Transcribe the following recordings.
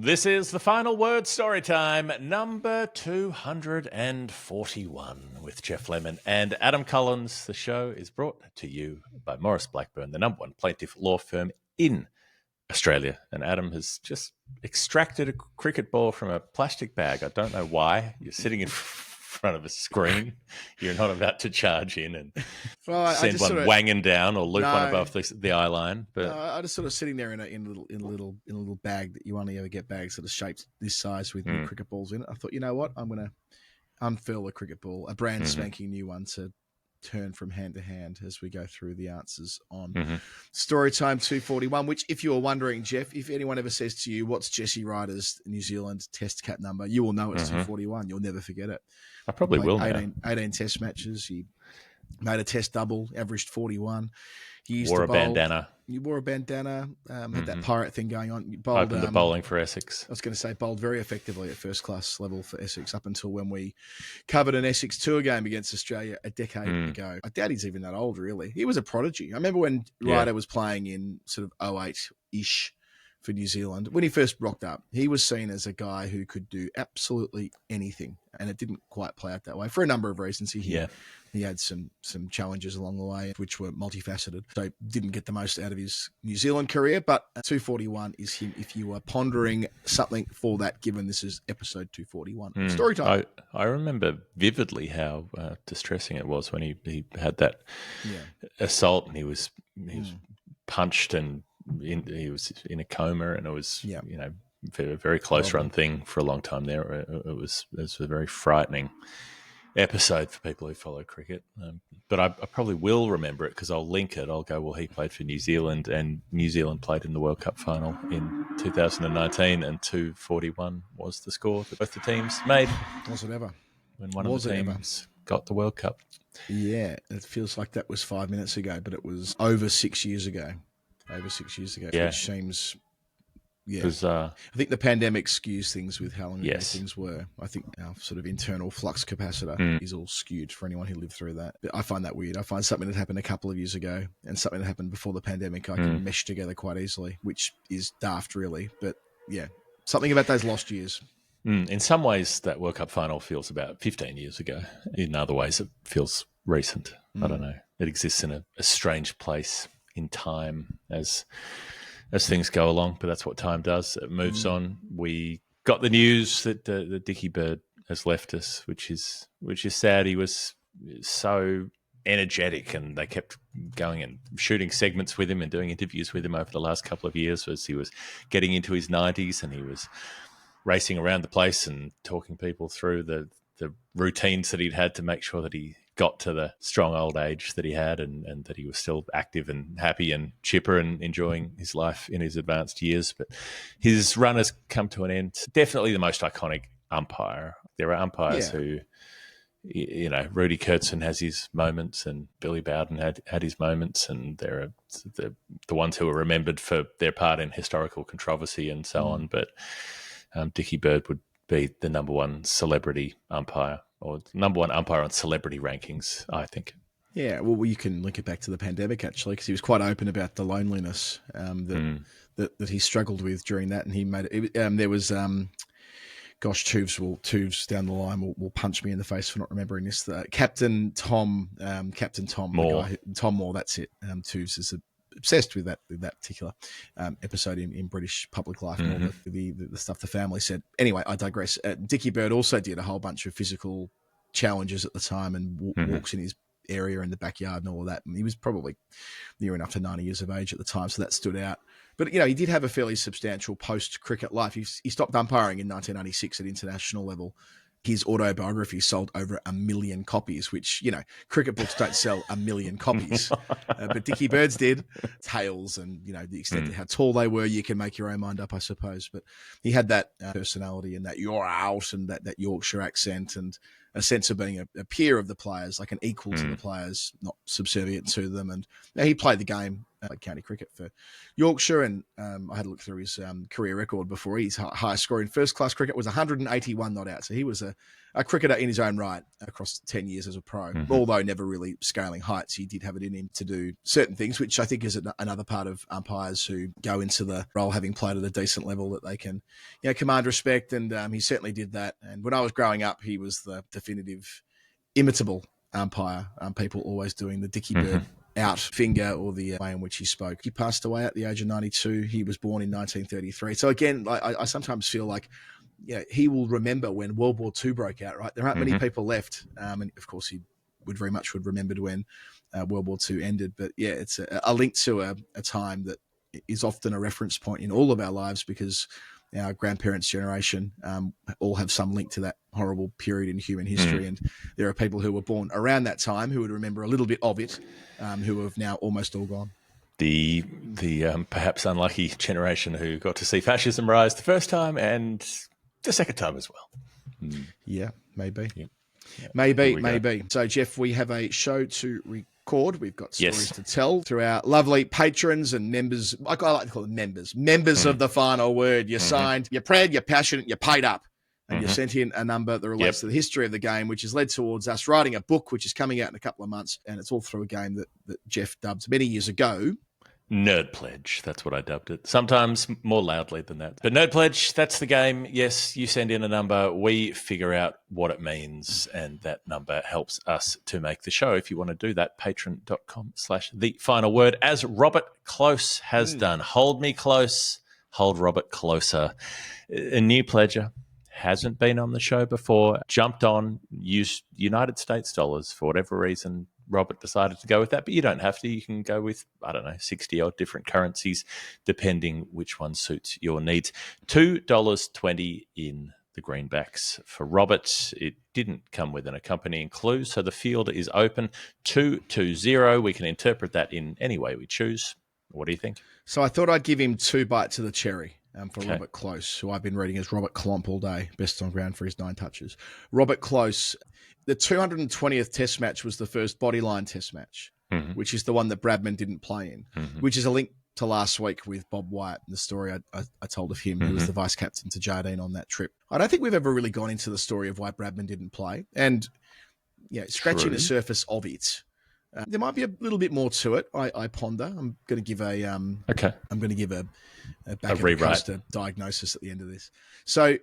This is the final word story time, number 241 with Jeff Lemon and Adam Collins. The show is brought to you by Maurice Blackburn, the number one plaintiff law firm in Australia. And Adam has just extracted a cricket ball from a plastic bag. I don't know why. You're sitting in front of a screen. You're not about to charge in and send one wanging down or loop one above the eye line. But I just sort of sitting there in a little bag that you only ever get bags that are shaped this size with cricket balls in it. I thought, you know what, I'm going to unfurl a cricket ball, a brand spanking new one, to turn from hand to hand as we go through the answers on Storytime 241, which, if you're wondering, Jeff, if anyone ever says to you, what's Jesse Ryder's New Zealand test cap number, you will know it's 241. You'll never forget it. I probably will now. 18 test matches. He made a test double, averaged 41. He used wore to a bowl. bandana. You wore a bandana, had that pirate thing going on. You bowled, opened the bowling for Essex. I was going to say bowled very effectively at first class level for Essex up until when we covered an Essex tour game against Australia a decade ago. I doubt he's even that old, really. He was a prodigy. I remember when Ryder was playing in sort of 08-ish for New Zealand. When he first rocked up, he was seen as a guy who could do absolutely anything, and it didn't quite play out that way for a number of reasons. He had some challenges along the way, which were multifaceted, so didn't get the most out of his New Zealand career. But 241 is him if you are pondering something for that, given this is episode 241. Story time. I remember vividly how distressing it was when he had that assault, and he was punched, and he was in a coma, and it was a very close run thing for a long time there. It was a very frightening episode for people who follow cricket. But I probably will remember it because I'll link it. I'll go, well, he played for New Zealand, and New Zealand played in the World Cup final in 2019, and 241 was the score that both the teams made. Was it ever? When one of the teams got the World Cup. Yeah, it feels like that was 5 minutes ago, but it was over 6 years ago. Which seems bizarre. I think the pandemic skews things with how long ago things were. I think our sort of internal flux capacitor is all skewed for anyone who lived through that. But I find that weird. I find something that happened a couple of years ago and something that happened before the pandemic I can mesh together quite easily, which is daft, really. But yeah, something about those lost years. In some ways, that World Cup final feels about 15 years ago. In other ways, it feels recent. I don't know. It exists in a strange place in time as things go along, but that's what time does. It moves on. We got the news that the Dicky bird has left us, which is sad. He was so energetic, and they kept going and shooting segments with him and doing interviews with him over the last couple of years as he was getting into his 90s, and he was racing around the place and talking people through the routines that he'd had to make sure that he got to the strong old age that he had, and that he was still active and happy and chipper and enjoying his life in his advanced years. But his run has come to an end. Definitely the most iconic umpire. There are umpires who, Rudy Kurtzen has his moments, and Billy Bowden had his moments, and there are the ones who are remembered for their part in historical controversy and so on. But Dicky Bird would be the number one celebrity umpire, or number one umpire on celebrity rankings, I think. Yeah, well, you can link it back to the pandemic, actually, because he was quite open about the loneliness that he struggled with during that, and he made it. There was, Tubes down the line will punch me in the face for not remembering this. Captain Tom Moore. Tom Moore, that's it. Tubes is obsessed with that particular episode in British public life and all the stuff the family said. Anyway, I digress. Dicky Bird also did a whole bunch of physical challenges at the time, and walks in his area in the backyard and all of that. And he was probably near enough to 90 years of age at the time, so that stood out. But, he did have a fairly substantial post-cricket life. He stopped umpiring in 1996 at international level. His autobiography sold over 1 million copies, which, cricket books don't sell 1 million copies. But Dicky Bird's did. Tales and, the extent of how tall they were, you can make your own mind up, I suppose. But he had that personality and that you're out and that Yorkshire accent and a sense of being a peer of the players, like an equal to the players, not subservient to them. And he played the game county cricket for Yorkshire, and I had a look through his career record before. His highest score in first-class cricket was 181 not out, so he was a cricketer in his own right across 10 years as a pro. Although never really scaling heights, he did have it in him to do certain things, which I think is another part of umpires who go into the role having played at a decent level, that they can command respect, and he certainly did that. And when I was growing up, he was the definitive imitable umpire. People always doing the Dicky bird out finger, or the way in which he spoke. He passed away at the age of 92. He was born in 1933. So again, I sometimes feel like he will remember when World War II broke out, right? There aren't many people left. And of course, he would remember when World War II ended. But yeah, it's a link to a time that is often a reference point in all of our lives, because our grandparents' generation all have some link to that horrible period in human history. And there are people who were born around that time who would remember a little bit of it, who have now almost all gone. The perhaps unlucky generation who got to see fascism rise the first time and the second time as well. Yeah, maybe. Yeah. Maybe. So, Jeff, we have a show to record. We've got stories to tell through our lovely patrons and members. I like to call them members of the final word. You're signed, you're proud, you're passionate, you're paid up. And you sent in a number that relates to the history of the game, which has led towards us writing a book, which is coming out in a couple of months. And it's all through a game that Jeff dubbed many years ago Nerd Pledge, that's what I dubbed it. Sometimes more loudly than that. But Nerd Pledge, that's the game. Yes, you send in a number, we figure out what it means, and that number helps us to make the show. If you want to do that, patreon.com/the final word, as Robert Close has done. Hold me close, hold Robert closer. A new pledger, hasn't been on the show before, jumped on, used United States dollars for whatever reason. Robert decided to go with that, but you don't have to. You can go with, 60-odd different currencies, depending which one suits your needs. $2.20 in the greenbacks for Robert. It didn't come with an accompanying clue, so the field is open. 2-0. We can interpret that in any way we choose. What do you think? So I thought I'd give him 2 bites of the cherry. For Robert Close, who I've been reading as Robert Clomp all day, best on ground for his 9 touches. Robert Close, the 220th Test match was the first bodyline Test match, which is the one that Bradman didn't play in, which is a link to last week with Bob Wyatt and the story I told of him, who was the vice captain to Jardine on that trip. I don't think we've ever really gone into the story of why Bradman didn't play, and scratching the surface of it. There might be a little bit more to it. I ponder. I'm going to give a I'm going to give a back of the coaster diagnosis at the end of this. So,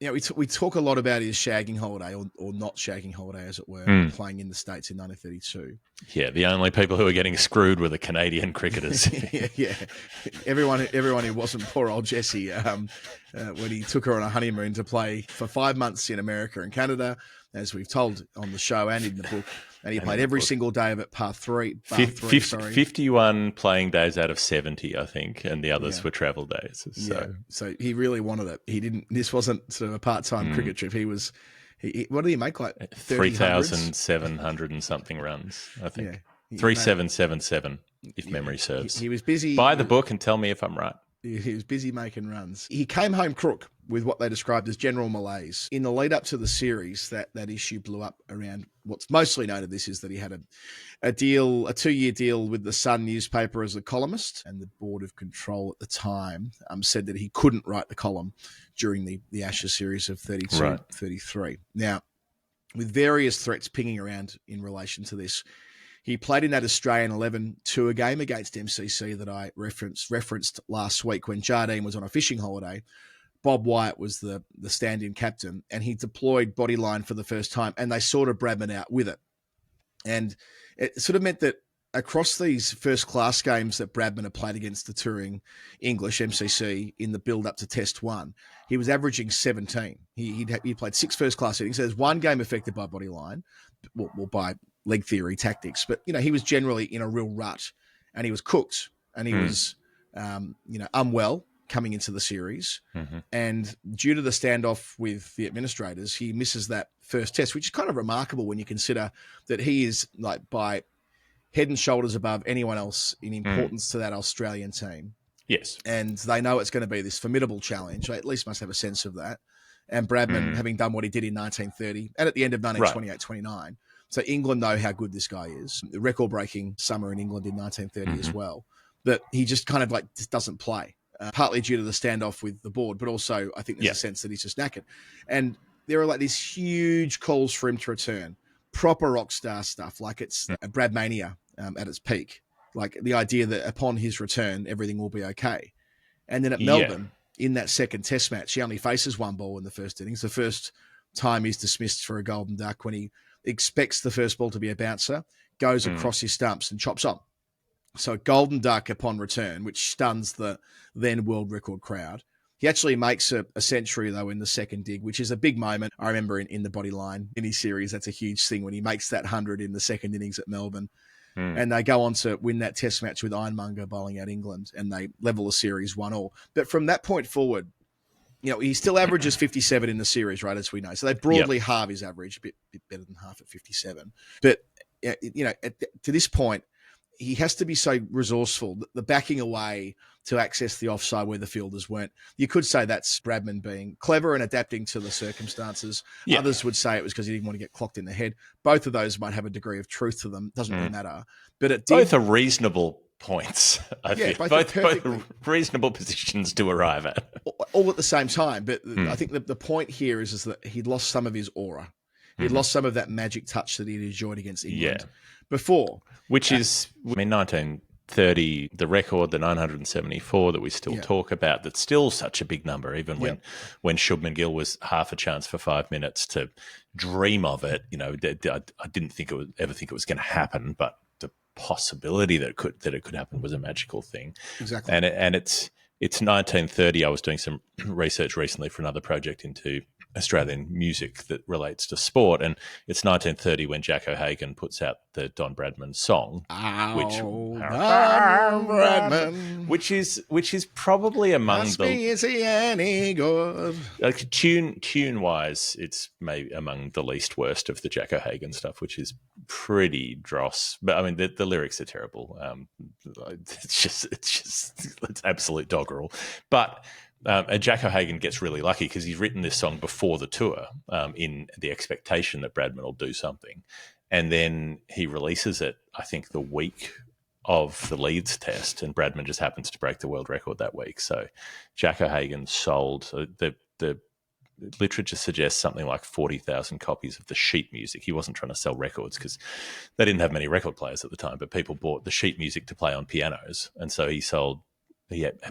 we talk a lot about his shagging holiday or not shagging holiday, as it were, playing in the States in 1932. Yeah, the only people who are getting screwed were the Canadian cricketers. yeah. Everyone who wasn't poor old Jesse when he took her on a honeymoon to play for 5 months in America and Canada, as we've told on the show and in the book. And he played every single day of it, bar three. 51 playing days out of 70, I think, and the others were travel days. So he really wanted it. He didn't. This wasn't sort of a part-time cricket trip. He was. What did he make? Like 3,700 and something runs, I think. Yeah. 3,777, if memory serves. He was busy. Buy the book and tell me if I'm right. He was busy making runs. He came home crook with what they described as general malaise. In the lead up to the series, that issue blew up around what's mostly known of this is that he had a 2-year deal with the Sun newspaper as a columnist, and the board of control at the time said that he couldn't write the column during the Ashes series of 32, 33. Now, with various threats pinging around in relation to this, he played in that Australian 11 tour game against MCC that I referenced last week when Jardine was on a fishing holiday. Bob Wyatt was the stand-in captain, and he deployed bodyline for the first time, and they sorted Bradman out with it. And it sort of meant that across these first-class games that Bradman had played against the touring English MCC in the build-up to Test 1, he was averaging 17. He played 6 first-class innings. So there's one game affected by bodyline, well, by leg theory tactics, but he was generally in a real rut, and he was cooked, and he was unwell coming into the series. And due to the standoff with the administrators, he misses that first test, which is kind of remarkable when you consider that he is like by head and shoulders above anyone else in importance to that Australian team. Yes. And they know it's going to be this formidable challenge. They at least must have a sense of that. And Bradman, having done what he did in 1930 and at the end of 1928-29, so England know how good this guy is. The record-breaking summer in England in 1930 as well. that he just kind of like just doesn't play, partly due to the standoff with the board, but also I think there's a sense that he's just knackered. And there are like these huge calls for him to return, proper rock star stuff, like it's a Bradmania at its peak, like the idea that upon his return, everything will be okay. And then at Melbourne, in that second test match, he only faces one ball in the first innings. The first time he's dismissed for a golden duck when he expects the first ball to be a bouncer, goes across his stumps and chops on. So golden duck upon return, which stuns the then world record crowd. He actually makes a century, though, in the second dig, which is a big moment. I remember in the Bodyline mini-series, that's a huge thing when he makes that 100 in the second innings at Melbourne. And they go on to win that test match with Ironmonger bowling out England, and they level the series 1-1. But from that point forward, you know, he still averages 57 in the series, right, as we know. So they broadly halve his average, a bit better than half at 57. But, you know, to this point, he has to be so resourceful. The backing away to access the offside where the fielders weren't. You could say that's Bradman being clever and adapting to the circumstances. Yeah. Others would say it was because he didn't want to get clocked in the head. Both of those might have a degree of truth to them. Doesn't really matter. But it did. Both are reasonable points. I think. Both are reasonable positions to arrive at. All at the same time. But I think the point here is that he'd lost some of his aura. He'd lost some of that magic touch that he'd enjoyed against England before. Which is, I mean, 1930, the record, the 974 that we still talk about, that's still such a big number, even when Shubman Gill was half a chance for 5 minutes to dream of it. You know, I didn't ever think it was going to happen, but the possibility that it could happen was a magical thing. Exactly. And it's 1930. I was doing some research recently for another project into Australian music that relates to sport, and it's 1930 when Jack O'Hagan puts out the Don Bradman song, which is probably among is he any good? Like tune wise, it's maybe among the least worst of the Jack O'Hagan stuff, which is pretty dross. But I mean, the lyrics are terrible. It's absolute doggerel, but. And Jack O'Hagan gets really lucky because he's written this song before the tour in the expectation that Bradman will do something. And then he releases it, I think, the week of the Leeds test, and Bradman just happens to break the world record that week. So Jack O'Hagan sold the literature suggests something like 40,000 copies of the sheet music. He wasn't trying to sell records because they didn't have many record players at the time, but people bought the sheet music to play on pianos. And so he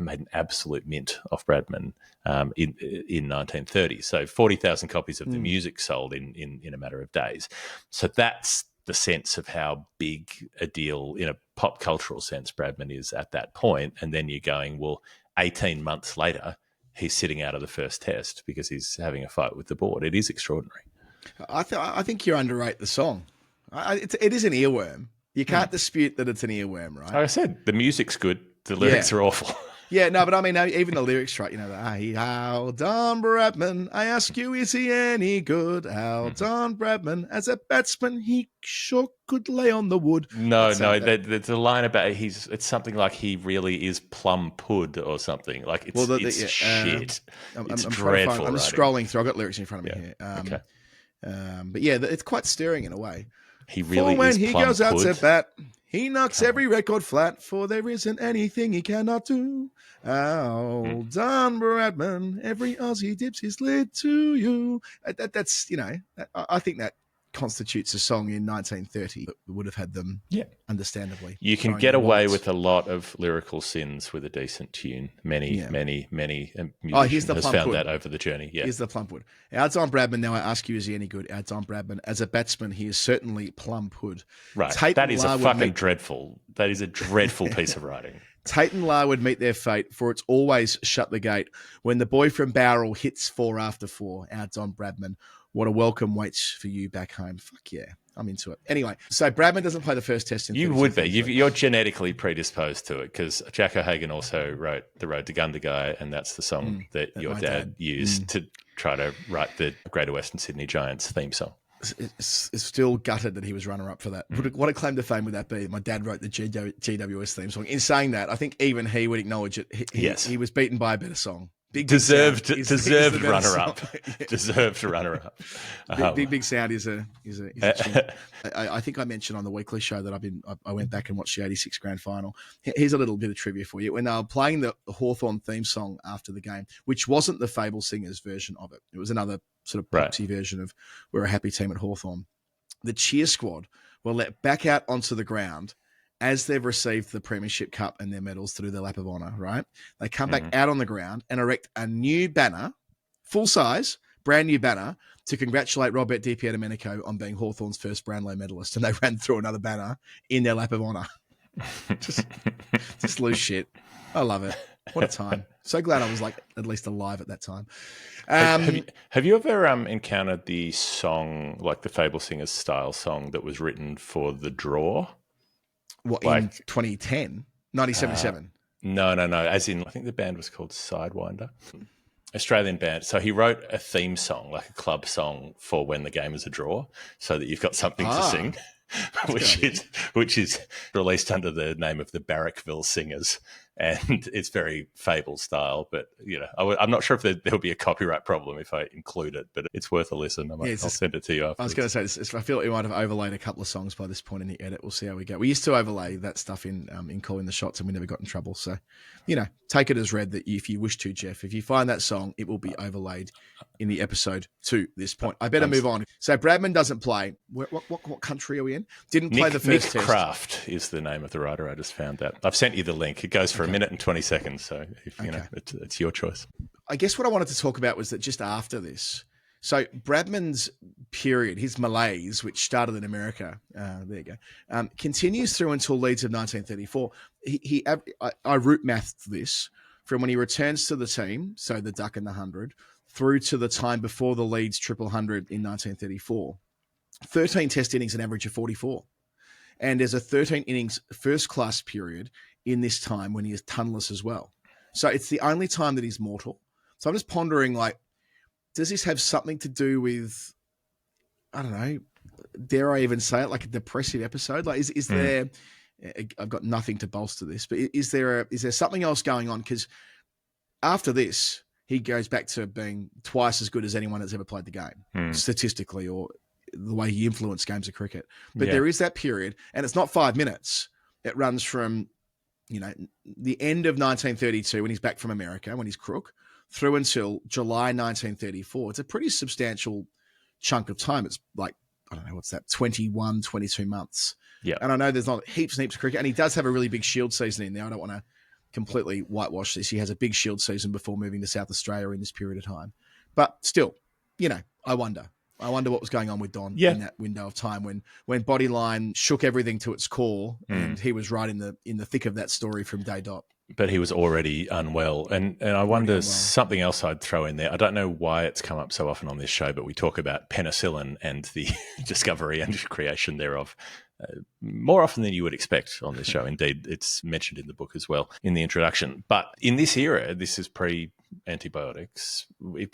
made an absolute mint off Bradman in 1930. So 40,000 copies of the music sold in a matter of days. So that's the sense of how big a deal in a pop cultural sense Bradman is at that point. And then you're going, well, 18 months later, he's sitting out of the first test because he's having a fight with the board. It is extraordinary. I think you underrate the song. It is an earworm. You can't dispute that it's an earworm, right? Like I said, the music's good. The lyrics are awful. Yeah, no, but I mean, even the lyrics, right? You know, how Don Bradman, I ask you, is he any good? How Don Bradman, as a batsman, he sure could lay on the wood. No, there's a line about it's something like he really is plum pud or something. Like it's shit. It's dreadful. I'm just scrolling through. I've got lyrics in front of me here. Okay. But yeah, it's quite stirring in a way. He really is when he plum goes out pud. to bat, he knocks every record flat, for there isn't anything he cannot do. Oh, Don Bradman, every Aussie dips his lid to you. That's, you know, I think that constitutes a song in 1930 that would have had them, understandably. You can get away with a lot of lyrical sins with a decent tune. Many musicians has found that over the journey. Yeah. Here's the Plumpwood. Our Don Bradman, now I ask you, is he any good? Our Don Bradman, as a batsman, he is certainly Plumpwood. Right. That is a fucking dreadful piece of writing. Tate and La would meet their fate, for it's always shut the gate. When the boy from Bowral hits 4 after 4, our Don Bradman, what a welcome waits for you back home. Fuck yeah, I'm into it. Anyway, so Bradman doesn't play the first test in 30 You would be. You're genetically predisposed to it because Jack O'Hagan also wrote The Road to Gundagai, and that's the song that your dad used to try to write the Greater Western Sydney Giants theme song. It's still gutted that he was runner-up for that. What a claim to fame would that be? My dad wrote the GWS theme song. In saying that, I think even he would acknowledge it. He was beaten by a better song. Deserved Sound is the better runner-up. song. Yeah. Deserved runner-up. Big Sound is a tune. I think I mentioned on the weekly show that I went back and watched the '86 Grand Final. Here's a little bit of trivia for you. When they were playing the Hawthorn theme song after the game, which wasn't the Fable Singers version of it, it was another sort of poxy version of "We're a Happy Team at Hawthorn." The cheer squad were let back out onto the ground as they've received the Premiership Cup and their medals to do their lap of honour, right? They come back out on the ground and erect a new banner, full size, brand new banner, to congratulate Robert Di Domenico on being Hawthorn's first Brownlow medalist. And they ran through another banner in their lap of honour. just loose shit. I love it. What a time. So glad I was at least alive at that time. Have you ever encountered the song, like the Fable Singers style song that was written for the draw? What, in 2010? 1977? No. As in, I think the band was called Sidewinder. Australian band. So he wrote a theme song, like a club song, for when the game is a draw, so that you've got something to sing, which is released under the name of the Barrackville Singers. And it's very Fable style, but I'm not sure if there'll be a copyright problem if I include it, but it's worth a listen. I'll send it to you afterwards. I was going to say, I feel like we might have overlaid a couple of songs by this point in the edit. We'll see how we go. We used to overlay that stuff in Calling the Shots, and we never got in trouble. So, take it as read that if you wish to, Jeff. If you find that song, it will be overlaid in the episode to this point. I better move on. So Bradman doesn't play. What country are we in? Didn't play the first test. Nick Craft is the name of the writer. I just found that. I've sent you the link. It goes for a minute and 20 seconds. So, it's your choice. I guess what I wanted to talk about was that just after this, so Bradman's period, his malaise, which started in America, there you go, continues through until Leeds of 1934. I root mathed this from when he returns to the team, so the Duck and the 100, through to the time before the Leeds Triple 100 in 1934. 13 test innings, an average of 44. And there's a 13 innings first class period in this time when he is tunless as well. So it's the only time that he's mortal. So I'm just pondering, does this have something to do with, I don't know, dare I even say it, like a depressive episode? Is there, I've got nothing to bolster this, but is there something else going on? Because after this, he goes back to being twice as good as anyone that's ever played the game, statistically, or the way he influenced games of cricket. But there is that period, and it's not 5 minutes. It runs from, the end of 1932 when he's back from America, when he's crook, through until July 1934. It's a pretty substantial chunk of time. It's like, I don't know, what's that, 21, 22 months. Yeah. And I know there's not heaps and heaps of cricket, and he does have a really big Shield season in there. I don't want to completely whitewash this. He has a big Shield season before moving to South Australia in this period of time. But still, I wonder what was going on with Don in that window of time when Bodyline shook everything to its core, and he was right in the thick of that story from day dot. But he was already unwell. And I wonder, something else I'd throw in there. I don't know why it's come up so often on this show, but we talk about penicillin and the discovery and creation thereof more often than you would expect on this show. Indeed, it's mentioned in the book as well in the introduction. But in this era, this is pre-antibiotics.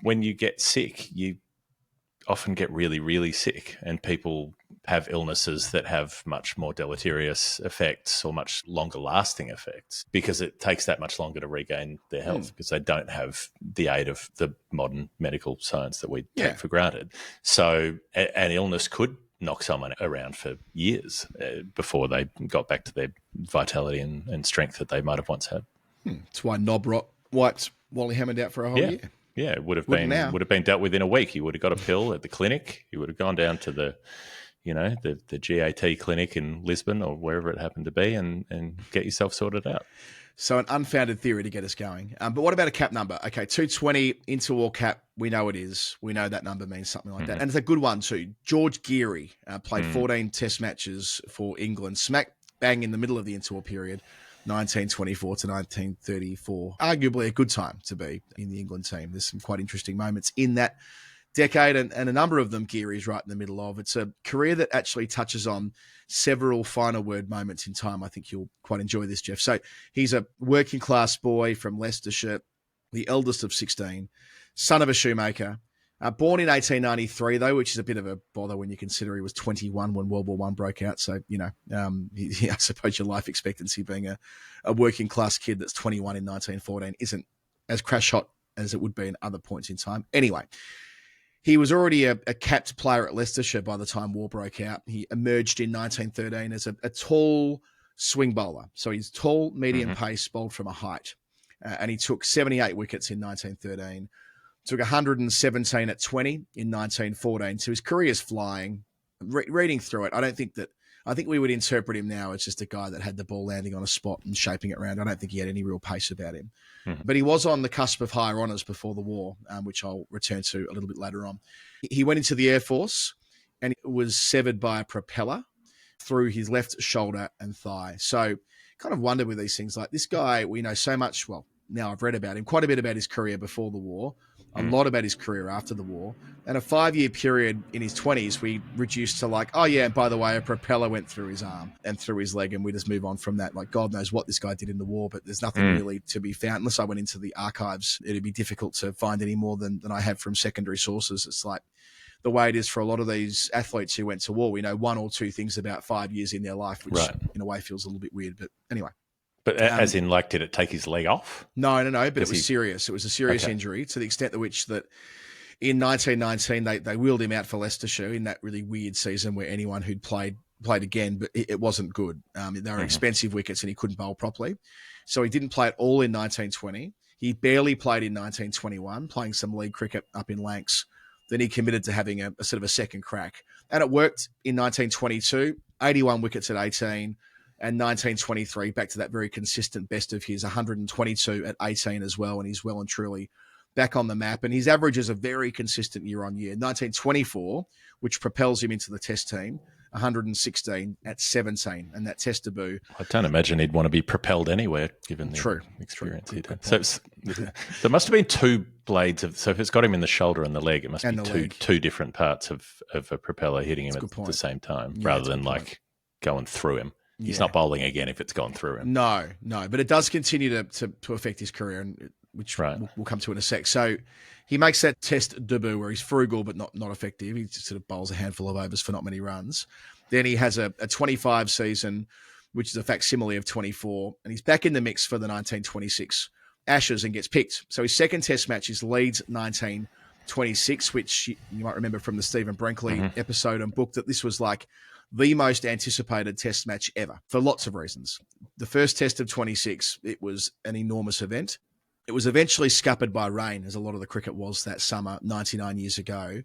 When you get sick, you often get really, really sick, and people have illnesses that have much more deleterious effects or much longer lasting effects because it takes that much longer to regain their health because they don't have the aid of the modern medical science that we take for granted. So an illness could knock someone around for years before they got back to their vitality and strength that they might have once had. That's why Knob Rot wiped Wally Hammond out for a whole year. Yeah, it would have been dealt with in a week. He would have got a pill at the clinic. He would have gone down to the GAT clinic in Lisbon or wherever it happened to be and get yourself sorted out. So an unfounded theory to get us going. But what about a cap number? Okay, 220 into all cap. We know it is. We know that number means something like that. And it's a good one too. George Giri played 14 test matches for England, smack bang in the middle of the interwar period. 1924 to 1934. Arguably a good time to be in the England team. There's some quite interesting moments in that decade, and a number of them Giri's right in the middle of. It's a career that actually touches on several final word moments in time. I think you'll quite enjoy this, Jeff. So he's a working class boy from Leicestershire, the eldest of 16, son of a shoemaker. Born in 1893, though, which is a bit of a bother when you consider he was 21 when World War I broke out. So, I suppose your life expectancy being a working class kid that's 21 in 1914 isn't as crash hot as it would be in other points in time. Anyway, he was already a capped player at Leicestershire by the time war broke out. He emerged in 1913 as a tall swing bowler. So he's tall, medium pace, bowled from a height. And he took 78 wickets in 1913, took 117 at 20 in 1914. So his career is flying. Reading through it, I think we would interpret him now as just a guy that had the ball landing on a spot and shaping it around. I don't think he had any real pace about him. But he was on the cusp of higher honours before the war, which I'll return to a little bit later on. He went into the Air Force and was severed by a propeller through his left shoulder and thigh. So kind of wonder with these things, like this guy, we know so much, well, now I've read about him, quite a bit about his career before the war, a lot about his career after the war. And a 5-year period in his 20s, we reduced to like, oh yeah, and by the way, a propeller went through his arm and through his leg, and we just move on from that. Like, God knows what this guy did in the war, but there's nothing really to be found. Unless I went into the archives, it'd be difficult to find any more than I have from secondary sources. It's like the way it is for a lot of these athletes who went to war. We know one or two things about 5 years in their life, which in a way feels a little bit weird. But anyway. But as in, like, did it take his leg off? No, but it was serious. It was a serious injury, to the extent to which that in 1919 they wheeled him out for Leicestershire in that really weird season where anyone who'd played again, but it wasn't good. They were expensive wickets and he couldn't bowl properly. So he didn't play at all in 1920. He barely played in 1921, playing some league cricket up in Lancs. Then he committed to having a sort of a second crack. And it worked in 1922, 81 wickets at 18. And 1923, back to that very consistent best of his, 122 at 18 as well. And he's well and truly back on the map. And his average is a very consistent year on year. 1924, which propels him into the test team, 116 at 17. And that test debut. I don't imagine he'd want to be propelled anywhere, given the experience he'd had. So there must have been two blades of, so if it's got him in the shoulder and the leg, it must be two different parts of a propeller hitting him at the same time, rather than like going through him. He's not bowling again if it's gone through him. No, but it does continue to affect his career, and which we'll come to in a sec. So he makes that test debut where he's frugal but not effective. He just sort of bowls a handful of overs for not many runs. Then he has a 25 season, which is a facsimile of 24, and he's back in the mix for the 1926 Ashes and gets picked. So his second test match is Leeds 1926, which you might remember from the Stephen Brinkley episode and book, that this was like the most anticipated test match ever for lots of reasons. The first test of 26, it was an enormous event. It was eventually scuppered by rain, as a lot of the cricket was that summer, 99 years ago.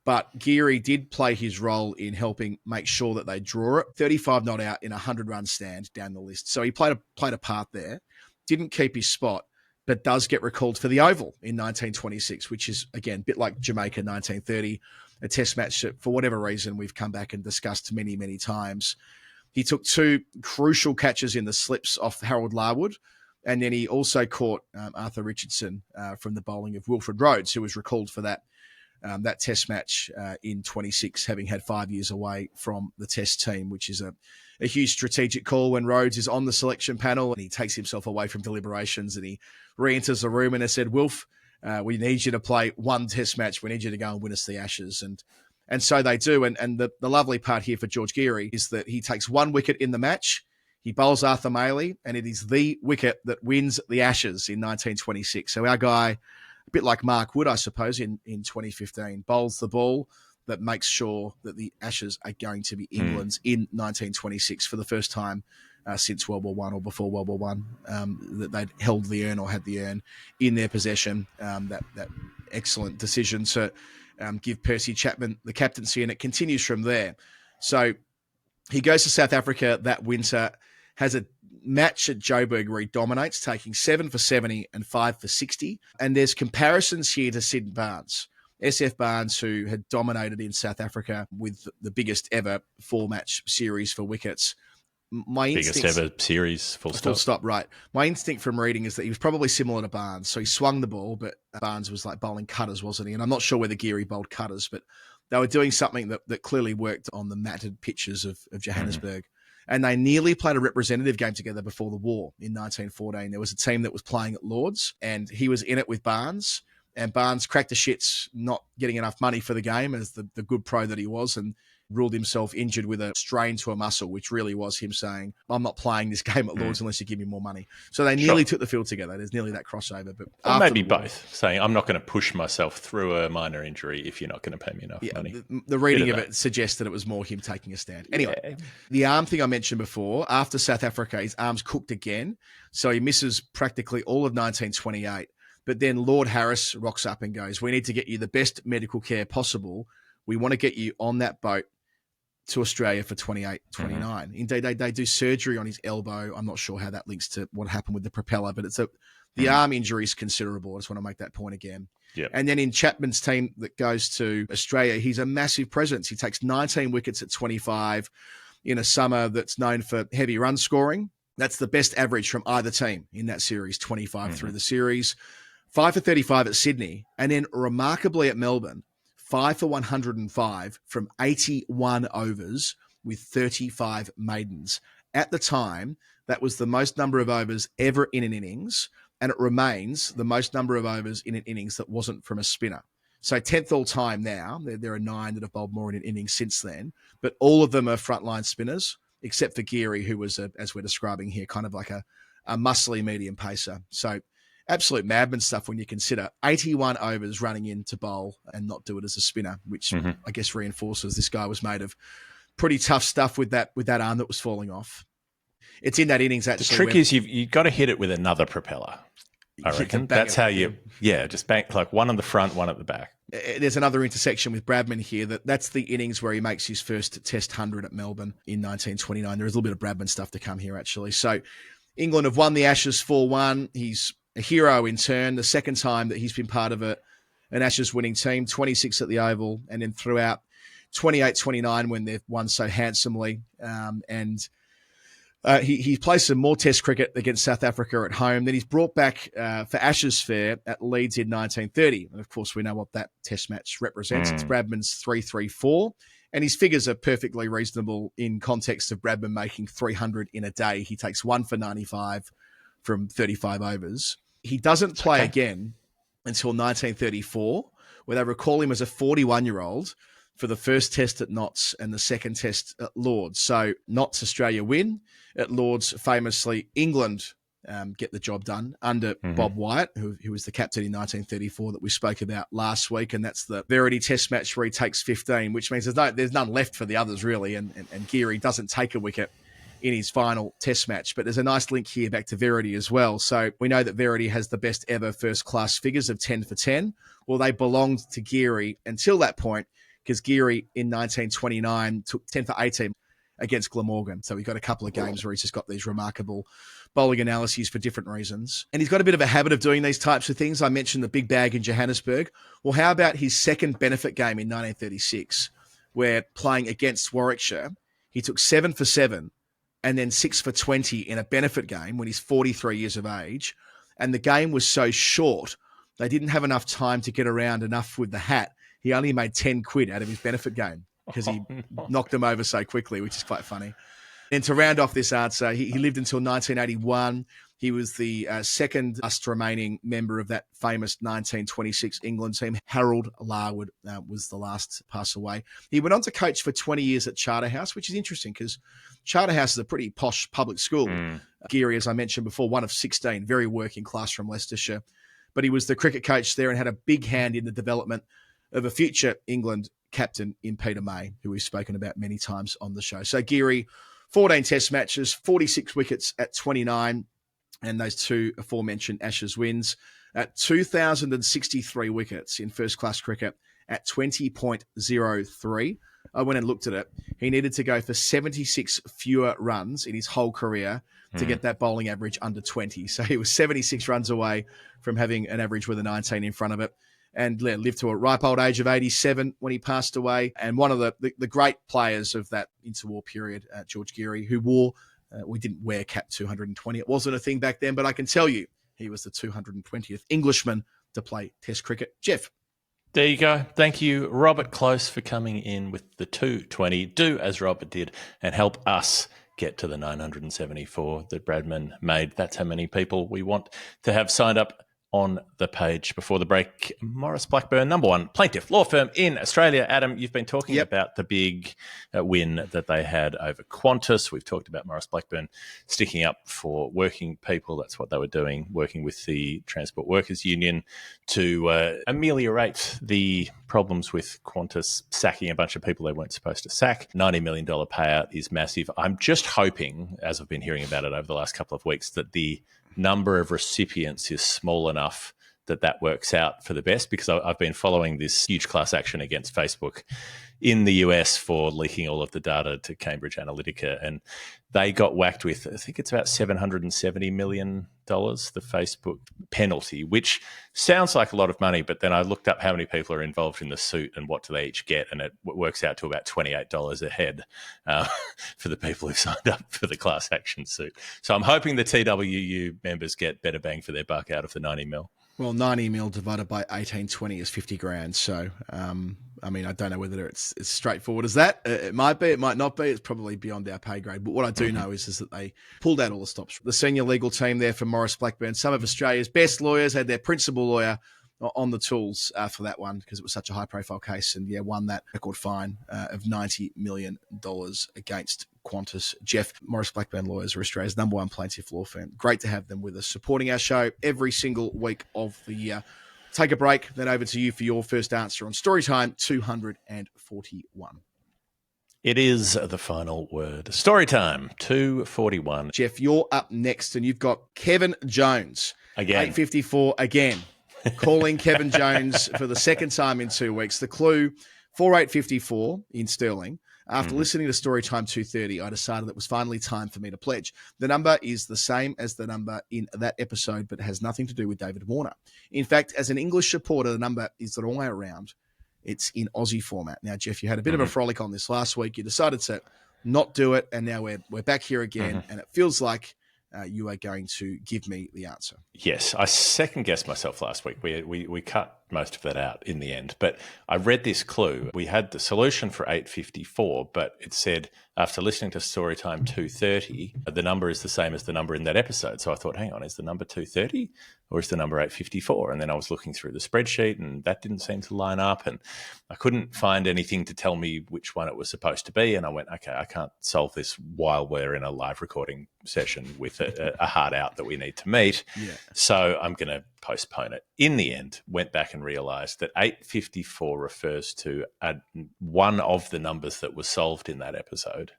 But Giri did play his role in helping make sure that they draw it. 35 not out in a 100-run stand down the list. So he played a part there, didn't keep his spot, but does get recalled for the Oval in 1926, which is, again, a bit like Jamaica 1930, a test match that, for whatever reason, we've come back and discussed many, many times. He took two crucial catches in the slips off Harold Larwood, and then he also caught Arthur Richardson from the bowling of Wilfred Rhodes, who was recalled for that test match in 26, having had 5 years away from the test team, which is a huge strategic call when Rhodes is on the selection panel and he takes himself away from deliberations and he re-enters the room and has said, Wilf, we need you to play one test match. We need you to go and win us the Ashes. And so they do. And the lovely part here for George Giri is that he takes one wicket in the match. He bowls Arthur Maley, and it is the wicket that wins the Ashes in 1926. So our guy, a bit like Mark Wood, I suppose, in 2015, bowls the ball that makes sure that the Ashes are going to be England's in 1926 for the first time since World War I or before World War I, that they'd held the urn or had the urn in their possession. That excellent decision to give Percy Chapman the captaincy, and it continues from there. So he goes to South Africa that winter, has a match at Joburg where he dominates, taking 7 for 70 and 5 for 60. And there's comparisons here to Sid Barnes, SF Barnes, who had dominated in South Africa with the biggest ever 4-match series for wickets. Biggest ever series, full stop. Right. My instinct from reading is that he was probably similar to Barnes. So he swung the ball, but Barnes was like bowling cutters, wasn't he? And I'm not sure whether Giri bowled cutters, but they were doing something that clearly worked on the matted pitches of Johannesburg. And they nearly played a representative game together before the war in 1914. There was a team that was playing at Lord's, and he was in it with Barnes. And Barnes cracked the shits, not getting enough money for the game as the good pro that he was, and ruled himself injured with a strain to a muscle, which really was him saying, I'm not playing this game at Lords unless you give me more money. So they nearly took the field together. There's nearly that crossover. But or maybe both, saying, I'm not going to push myself through a minor injury if you're not going to pay me enough money. The reading of it suggests that it was more him taking a stand. Anyway, the arm thing I mentioned before, after South Africa, his arm's cooked again. So he misses practically all of 1928. But then Lord Harris rocks up and goes, we need to get you the best medical care possible. We want to get you on that boat to Australia for 28, 29. Indeed, they do surgery on his elbow. I'm not sure how that links to what happened with the propeller, but the arm injury is considerable. I just want to make that point again. Yep. And then in Chapman's team that goes to Australia, he's a massive presence. He takes 19 wickets at 25 in a summer that's known for heavy run scoring. That's the best average from either team in that series, 25 through the series. 5 for 35 at Sydney, and then remarkably at Melbourne, 5 for 105 from 81 overs with 35 maidens. At the time, that was the most number of overs ever in an innings, and it remains the most number of overs in an innings that wasn't from a spinner. So 10th all time now. There are 9 that have bowled more in an innings since then, but all of them are frontline spinners, except for Giri, who was, as we're describing here, kind of like a muscly medium pacer. So absolute madman stuff when you consider 81 overs running in to bowl and not do it as a spinner, which I guess reinforces this guy was made of pretty tough stuff with that arm that was falling off. It's in that innings, actually. The trick is you've got to hit it with another propeller, I reckon. That's how just bank like one on the front, one at the back. There's another intersection with Bradman here. That's the innings where he makes his first Test 100 at Melbourne in 1929. There is a little bit of Bradman stuff to come here, actually. So England have won the Ashes 4-1. He's a hero in turn, the second time that he's been part of an Ashes winning team, 26 at the Oval, and then throughout 28, 29 when they've won so handsomely. He plays some more Test cricket against South Africa at home. Then he's brought back for Ashes Fair at Leeds in 1930. And of course, we know what that Test match represents. It's Bradman's 3-3-4. And his figures are perfectly reasonable in context of Bradman making 300 in a day. He takes 1 for 95 from 35 overs. He doesn't play again until 1934, where they recall him as a 41-year-old for the first Test at Notts and the second Test at Lords. So Notts, Australia win. At Lords, famously, England get the job done under Bob Wyatt, who was the captain in 1934 that we spoke about last week. And that's the Verity Test match where he takes 15, which means there's none left for the others, really. And Giri doesn't take a wicket in his final Test match. But there's a nice link here back to Verity as well. So we know that Verity has the best ever first-class figures of 10 for 10. Well, they belonged to Giri until that point, because Giri in 1929 took 10 for 18 against Glamorgan. So we've got a couple of games where he's just got these remarkable bowling analyses for different reasons. And he's got a bit of a habit of doing these types of things. I mentioned the big bag in Johannesburg. Well, how about his second benefit game in 1936, where playing against Warwickshire, he took 7 for 7 and then 6 for 20 in a benefit game when he's 43 years of age. And the game was so short, they didn't have enough time to get around enough with the hat. He only made 10 quid out of his benefit game because he knocked them over so quickly, which is quite funny. And to round off this answer, he lived until 1981. He was the second last remaining member of that famous 1926 England team. Harold Larwood was the last to pass away. He went on to coach for 20 years at Charterhouse, which is interesting because Charterhouse is a pretty posh public school. Giri, as I mentioned before, one of 16, very working class from Leicestershire. But he was the cricket coach there and had a big hand in the development of a future England captain in Peter May, who we've spoken about many times on the show. So Giri, 14 Test matches, 46 wickets at 29, and those two aforementioned Ashes wins at 2,063 wickets in first-class cricket at 20.03. I went and looked at it. He needed to go for 76 fewer runs in his whole career to get that bowling average under 20. So he was 76 runs away from having an average with a 19 in front of it, and lived to a ripe old age of 87 when he passed away. And one of the great players of that interwar period, George Giri, who wore, we didn't wear cap 220. It wasn't a thing back then, but I can tell you he was the 220th Englishman to play Test cricket. Jeff. There you go. Thank you, Robert Close, for coming in with the 220. Do as Robert did and help us get to the 974 that Bradman made. That's how many people we want to have signed up on the page before the break. Maurice Blackburn, number one plaintiff law firm in Australia. Adam, you've been talking about the big win that they had over Qantas. We've talked about Maurice Blackburn sticking up for working people. That's what they were doing, working with the Transport Workers Union to ameliorate the problems with Qantas sacking a bunch of people they weren't supposed to sack. $90 million payout is massive. I'm just hoping, as I've been hearing about it over the last couple of weeks, that the number of recipients is small enough that works out for the best, because I've been following this huge class action against Facebook in the US for leaking all of the data to Cambridge Analytica, and they got whacked with, I think it's about $770 million, the Facebook penalty, which sounds like a lot of money, but then I looked up how many people are involved in the suit and what do they each get, and it works out to about $28 a head for the people who signed up for the class action suit. So I'm hoping the TWU members get better bang for their buck out of the 90 mil. Well, 90 mil divided by 1820 is 50 grand. So, I mean, I don't know whether it's as straightforward as that. It might be, it might not be. It's probably beyond our pay grade. But what I do know is that they pulled out all the stops. The senior legal team there for Maurice Blackburn, some of Australia's best lawyers, had their principal lawyer on the tools for that one because it was such a high-profile case, and won that record fine of $90 million against Qantas. Jeff, Maurice Blackburn Lawyers are Australia's number one plaintiff law firm. Great to have them with us, supporting our show every single week of the year. Take a break, then over to you for your first answer on Storytime 241. It is the final word. Storytime 241. Jeff, you're up next, and you've got Kevin Jones. Again. 854 again. Calling Kevin Jones for the second time in 2 weeks. The clue, 4854 in sterling. After listening to Storytime 230, I decided it was finally time for me to pledge. The number is the same as the number in that episode, but it has nothing to do with David Warner. In fact, as an English supporter, the number is the wrong way around. It's in Aussie format. Now, Jeff, you had a bit of a frolic on this last week. You decided to not do it, and now we're back here again, and it feels like you are going to give me the answer. Yes, I second-guessed myself last week. We cut most of that out in the end. But I read this clue. We had the solution for 854, but it said, after listening to Storytime 230, the number is the same as the number in that episode. So I thought, hang on, is the number 230 or is the number 854? And then I was looking through the spreadsheet and that didn't seem to line up. And I couldn't find anything to tell me which one it was supposed to be. And I went, okay, I can't solve this while we're in a live recording session with a hard out that we need to meet. Yeah. So I'm going to postpone it. In the end, went back and realised that 854 refers to one of the numbers that was solved in that episode.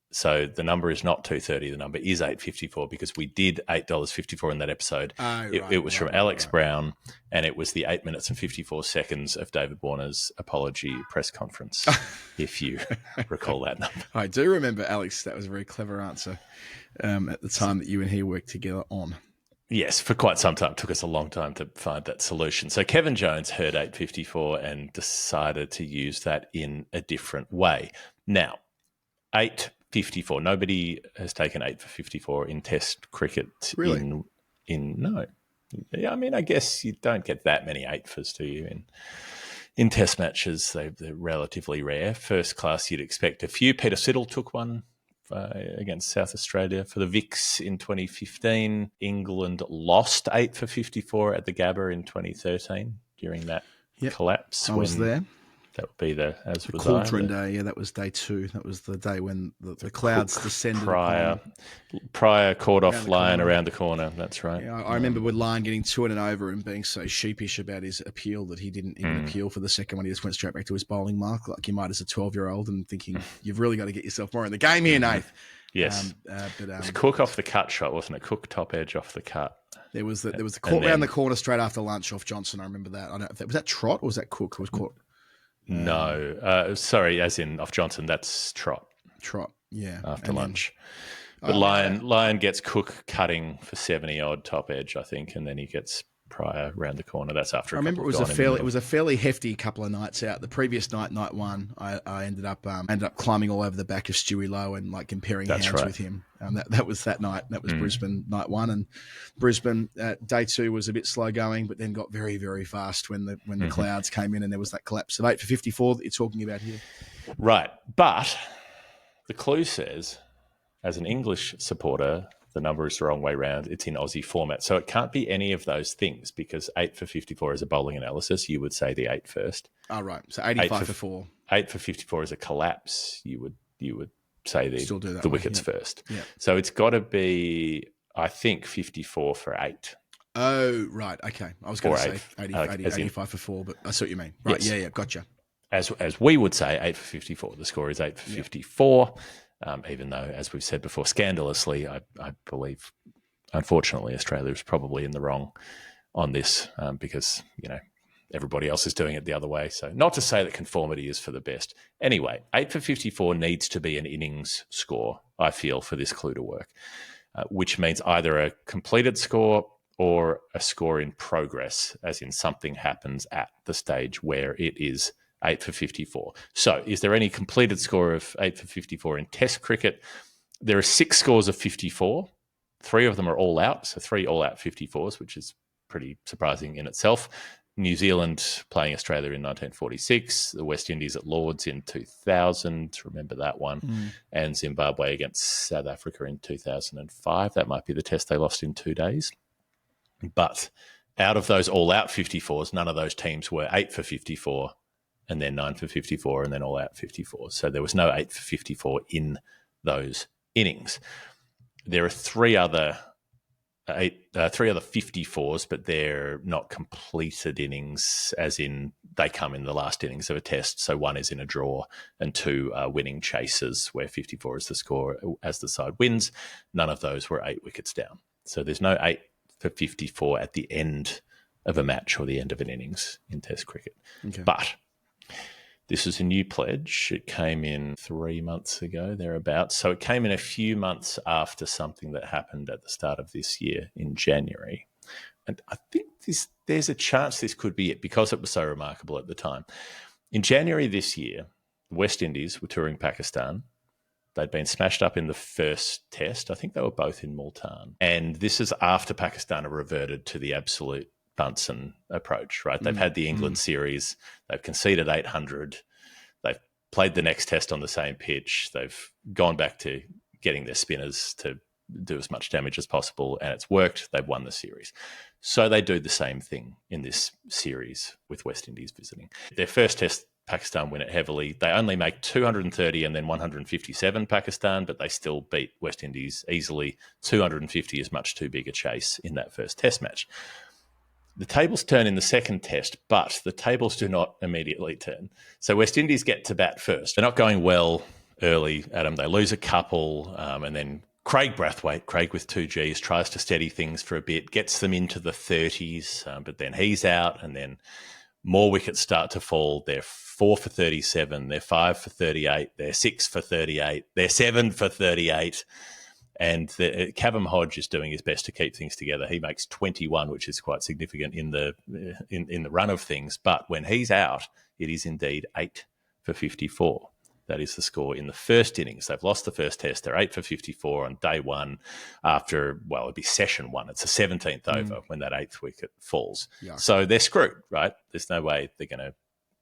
So the number is not 230, the number is 854 because we did $8.54 in that episode. It was from Alex Brown, and it was the 8 minutes and 54 seconds of David Warner's apology press conference, if you recall that number. I do remember, Alex. That was a very clever answer at the time that you and he worked together on. Yes, for quite some time. It took us a long time to find that solution. So Kevin Jones heard 854 and decided to use that in a different way. Now, 854. Nobody has taken 8 for 54 in Test cricket. Really? No. Yeah, I mean, I guess you don't get that many 8-fers, do you? In Test matches, they're relatively rare. First class, you'd expect a few. Peter Siddle took one against South Australia for the Vicks in 2015. England lost 8 for 54 at the Gabba in 2013 during that collapse. I was there. That would be the Cauldron Day. Yeah, that was day 2. That was the day when the clouds descended. Prior caught off Lyon around the corner. That's right. Yeah, I remember with Lyon getting 2 and over and being so sheepish about his appeal that he didn't even appeal for the second one. He just went straight back to his bowling mark like he might as a 12-year-old and thinking, you've really got to get yourself more in the game here, Nath. Yes. It was Cook off the cut shot, wasn't it? Cook top edge off the cut. There was the caught round the corner straight after lunch off Johnson. I remember that. I don't know if was that Trott or was that Cook who was caught? No, sorry, as in off Johnson, that's Trott, yeah. After lunch. But Lyon gets Cook cutting for 70-odd top edge, I think, and then he gets Pryor round the corner. That's after I remember it was a fairly hefty couple of nights out. The previous night 1, I ended up climbing all over the back of Stewie Lowe and like comparing hands with him. That was that night. That was Brisbane night 1, and Brisbane day 2 was a bit slow going, but then got very, very fast when the clouds came in and there was that collapse of 8 for 54 that you're talking about here. Right, but the clue says, as an English supporter, The number is the wrong way round. It's in Aussie format. So it can't be any of those things because 8 for 54 is a bowling analysis. You would say the 8 first. Oh, right. So 85 for 4. 8 for 54 is a collapse. You would say the wickets first. Yeah. So it's got to be, I think, 54 for 8. Oh, right. Okay. I was going to say 85 for 4, but I see what you mean. Right. Yes. Yeah. Gotcha. As we would say, 8 for 54. The score is 8 for 54, even though, as we've said before, scandalously, I believe, unfortunately, Australia is probably in the wrong on this because, everybody else is doing it the other way. So not to say that conformity is for the best. Anyway, 8 for 54 needs to be an innings score, I feel, for this clue to work, which means either a completed score or a score in progress, as in something happens at the stage where it is 8 for 54. So is there any completed score of 8 for 54 in Test cricket? There are 6 scores of 54. 3 of them are all out, so 3 all-out 54s, which is pretty surprising in itself. New Zealand playing Australia in 1946, the West Indies at Lords in 2000, remember that one, and Zimbabwe against South Africa in 2005. That might be the test they lost in 2 days. But out of those all-out 54s, none of those teams were 8 for 54 and then 9 for 54 and then all-out 54. So there was no 8 for 54 in those innings. There are three other 54s, but they're not completed innings, as in they come in the last innings of a test. So 1 is in a draw and 2 are winning chases where 54 is the score as the side wins. None of those were 8 wickets down. So there's no 8 for 54 at the end of a match or the end of an innings in Test cricket. Okay. But this is a new pledge. It came in 3 months ago, thereabouts. So it came in a few months after something that happened at the start of this year in January. And I think there's a chance this could be it because it was so remarkable at the time. In January this year, the West Indies were touring Pakistan. They'd been smashed up in the first test. I think they were both in Multan. And this is after Pakistan have reverted to the absolute Bunsen approach, right? They've had the England series. They've conceded 800. They've played the next test on the same pitch. They've gone back to getting their spinners to do as much damage as possible, and it's worked. They've won the series. So they do the same thing in this series with West Indies visiting. Their first test, Pakistan win it heavily. They only make 230 and then 157 Pakistan, but they still beat West Indies easily. 250 is much too big a chase in that first test match. The tables turn in the second test, but the tables do not immediately turn. So West Indies get to bat first. They're not going well early, Adam. They lose a couple, and then Craig Brathwaite, Craig with 2 Gs, tries to steady things for a bit, gets them into the 30s, but then he's out, and then more wickets start to fall. They're 4 for 37, they're 5 for 38, they're 6 for 38, they're 7 for 38. And Kavem Hodge is doing his best to keep things together. He makes 21, which is quite significant in the run of things. But when he's out, it is indeed 8 for 54. That is the score in the first innings. They've lost the first test. They're 8 for 54 on day one after, well, it'd be session 1. It's the 17th over when that 8th wicket falls. Yeah. So they're screwed, right? There's no way they're going to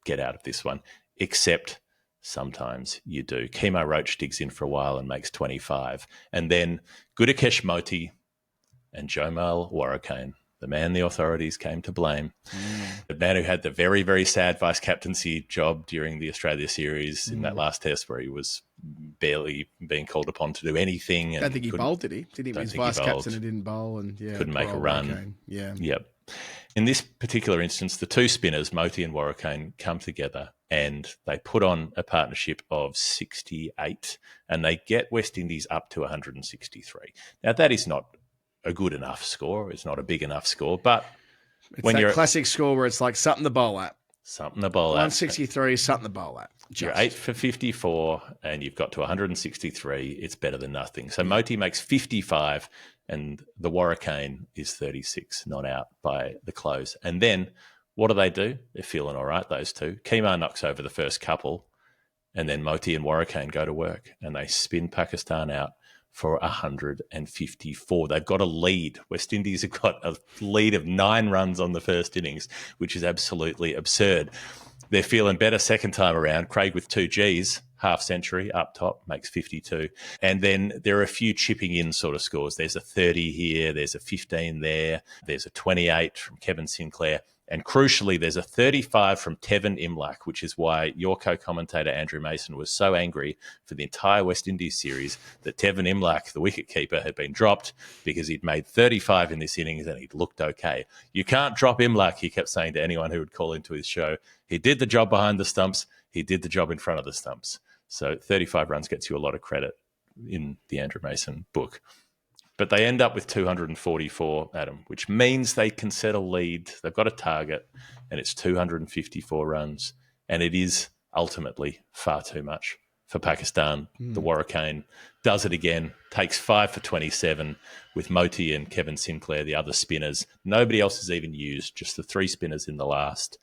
get out of this one, except sometimes you do. Kemo Roach digs in for a while and makes 25. And then Gudakesh Moti and Jomal Warrakane, the man the authorities came to blame, the man who had the very, very sad vice-captaincy job during the Australia series in that last test where he was barely being called upon to do anything. I don't think he bowled, did he? Did he? His vice-captain and didn't bowl. And couldn't make a run. Warrakane. Yeah. Yep. In this particular instance, the 2 spinners, Moti and Warrakane, come together and they put on a partnership of 68 and they get West Indies up to 163. Now, that is not a good enough score. It's not a big enough score, but it's when you're classic score where it's like something to bowl at. Something to bowl at. 163 is something to bowl at. You're 8 for 54 and you've got to 163. It's better than nothing. So Moti makes 55 and the Warrakane is 36, not out by the close. And then what do? They're feeling all right, those two. Kemo knocks over the first couple and then Moti and Warrakane go to work and they spin Pakistan out for 154. They've got a lead. West Indies have got a lead of 9 runs on the first innings, which is absolutely absurd. They're feeling better second time around. Craig with 2 Gs, half century up top, makes 52. And then there are a few chipping in sort of scores. There's a 30 here, there's a 15 there, there's a 28 from Kevin Sinclair. And crucially, there's a 35 from Tevin Imlach, which is why your co-commentator Andrew Mason was so angry for the entire West Indies series that Tevin Imlach, the wicket-keeper, had been dropped because he'd made 35 in this innings and he'd looked okay. You can't drop Imlach, he kept saying to anyone who would call into his show. He did the job behind the stumps. He did the job in front of the stumps. So 35 runs gets you a lot of credit in the Andrew Mason book. But they end up with 244, Adam, which means they can set a lead. They've got a target, and it's 254 runs. And it is ultimately far too much for Pakistan. The Warricane does it again, takes 5 for 27 with Moti and Kevin Sinclair, the other spinners. Nobody else is even used, just the 3 spinners in the last.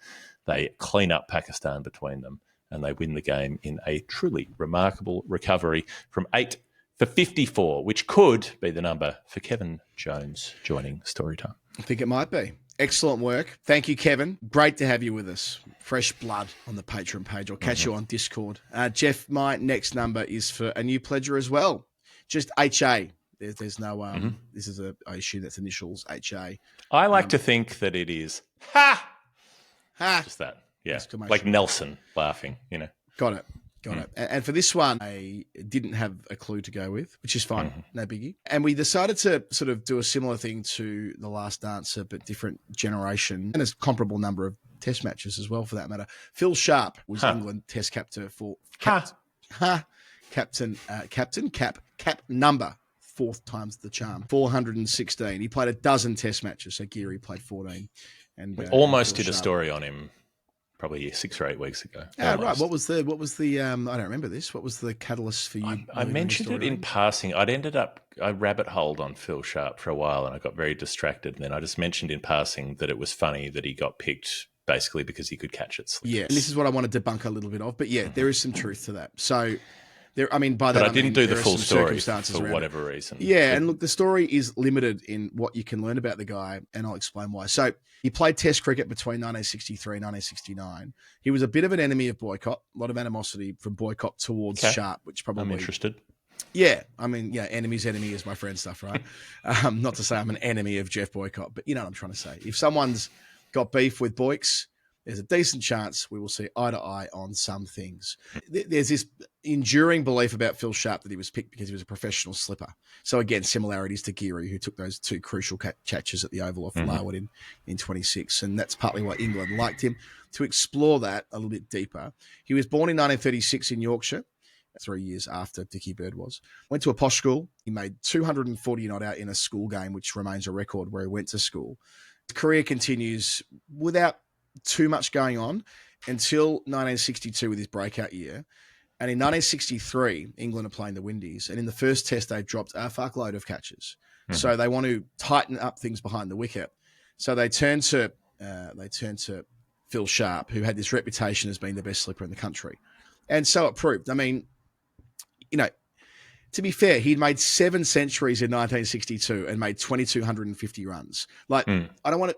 They clean up Pakistan between them, and they win the game in a truly remarkable recovery from 8 for 54, which could be the number for Kevin Jones joining Storytime. I think it might be. Excellent work. Thank you, Kevin. Great to have you with us. Fresh blood on the Patreon page. I'll catch you on Discord. Jeff, my next number is for a new pledger as well. Just HA. There's no, this is I assume that's initials, HA. I like to think that it is ha! Just that. Yeah. Like Nelson laughing, you know. Got it. And for this one, I didn't have a clue to go with, which is fine. No biggie. And we decided to sort of do a similar thing to The Last Dancer, but different generation and a comparable number of test matches as well, for that matter. Phil Sharp was England test captain for captain number, 4th time's the charm, 416. He played a dozen test matches, so Giri played 14. And we almost did a story on him probably 6 or 8 weeks ago. Right. What was the I don't remember this. What was the catalyst for you? I mentioned it in passing. I rabbit holed on Phil Sharp for a while and I got very distracted. And then I just mentioned in passing that it was funny that he got picked basically because he could catch it. Yeah. And this is what I want to debunk a little bit of, but yeah, there is some truth to that. So there, I mean, by that, but I didn't do the full story for whatever reason. Yeah, and look, the story is limited in what you can learn about the guy, and I'll explain why. So he played Test cricket between 1963 and 1969. He was a bit of an enemy of Boycott, a lot of animosity from Boycott towards Sharp, which probably... I'm interested. Yeah, I mean, yeah, enemy's enemy is my friend stuff, right? Not to say I'm an enemy of Jeff Boycott, but you know what I'm trying to say. If someone's got beef with Boyks, there's a decent chance we will see eye to eye on some things. There's this enduring belief about Phil Sharp that he was picked because he was a professional slipper. So again, similarities to Giri, who took those 2 crucial catches at the Oval off Larwood in 26. And that's partly why England liked him. To explore that a little bit deeper, he was born in 1936 in Yorkshire, 3 years after Dicky Bird was. Went to a posh school. He made 240 not out in a school game, which remains a record where he went to school. His career continues without too much going on until 1962 with his breakout year. And in 1963, England are playing the Windies. And in the first test, they dropped a fuckload of catches. So they want to tighten up things behind the wicket. So they turn to Phil Sharp, who had this reputation as being the best slipper in the country. And so it proved. I mean, you know, to be fair, he'd made 7 centuries in 1962 and made 2,250 runs. Like, I don't want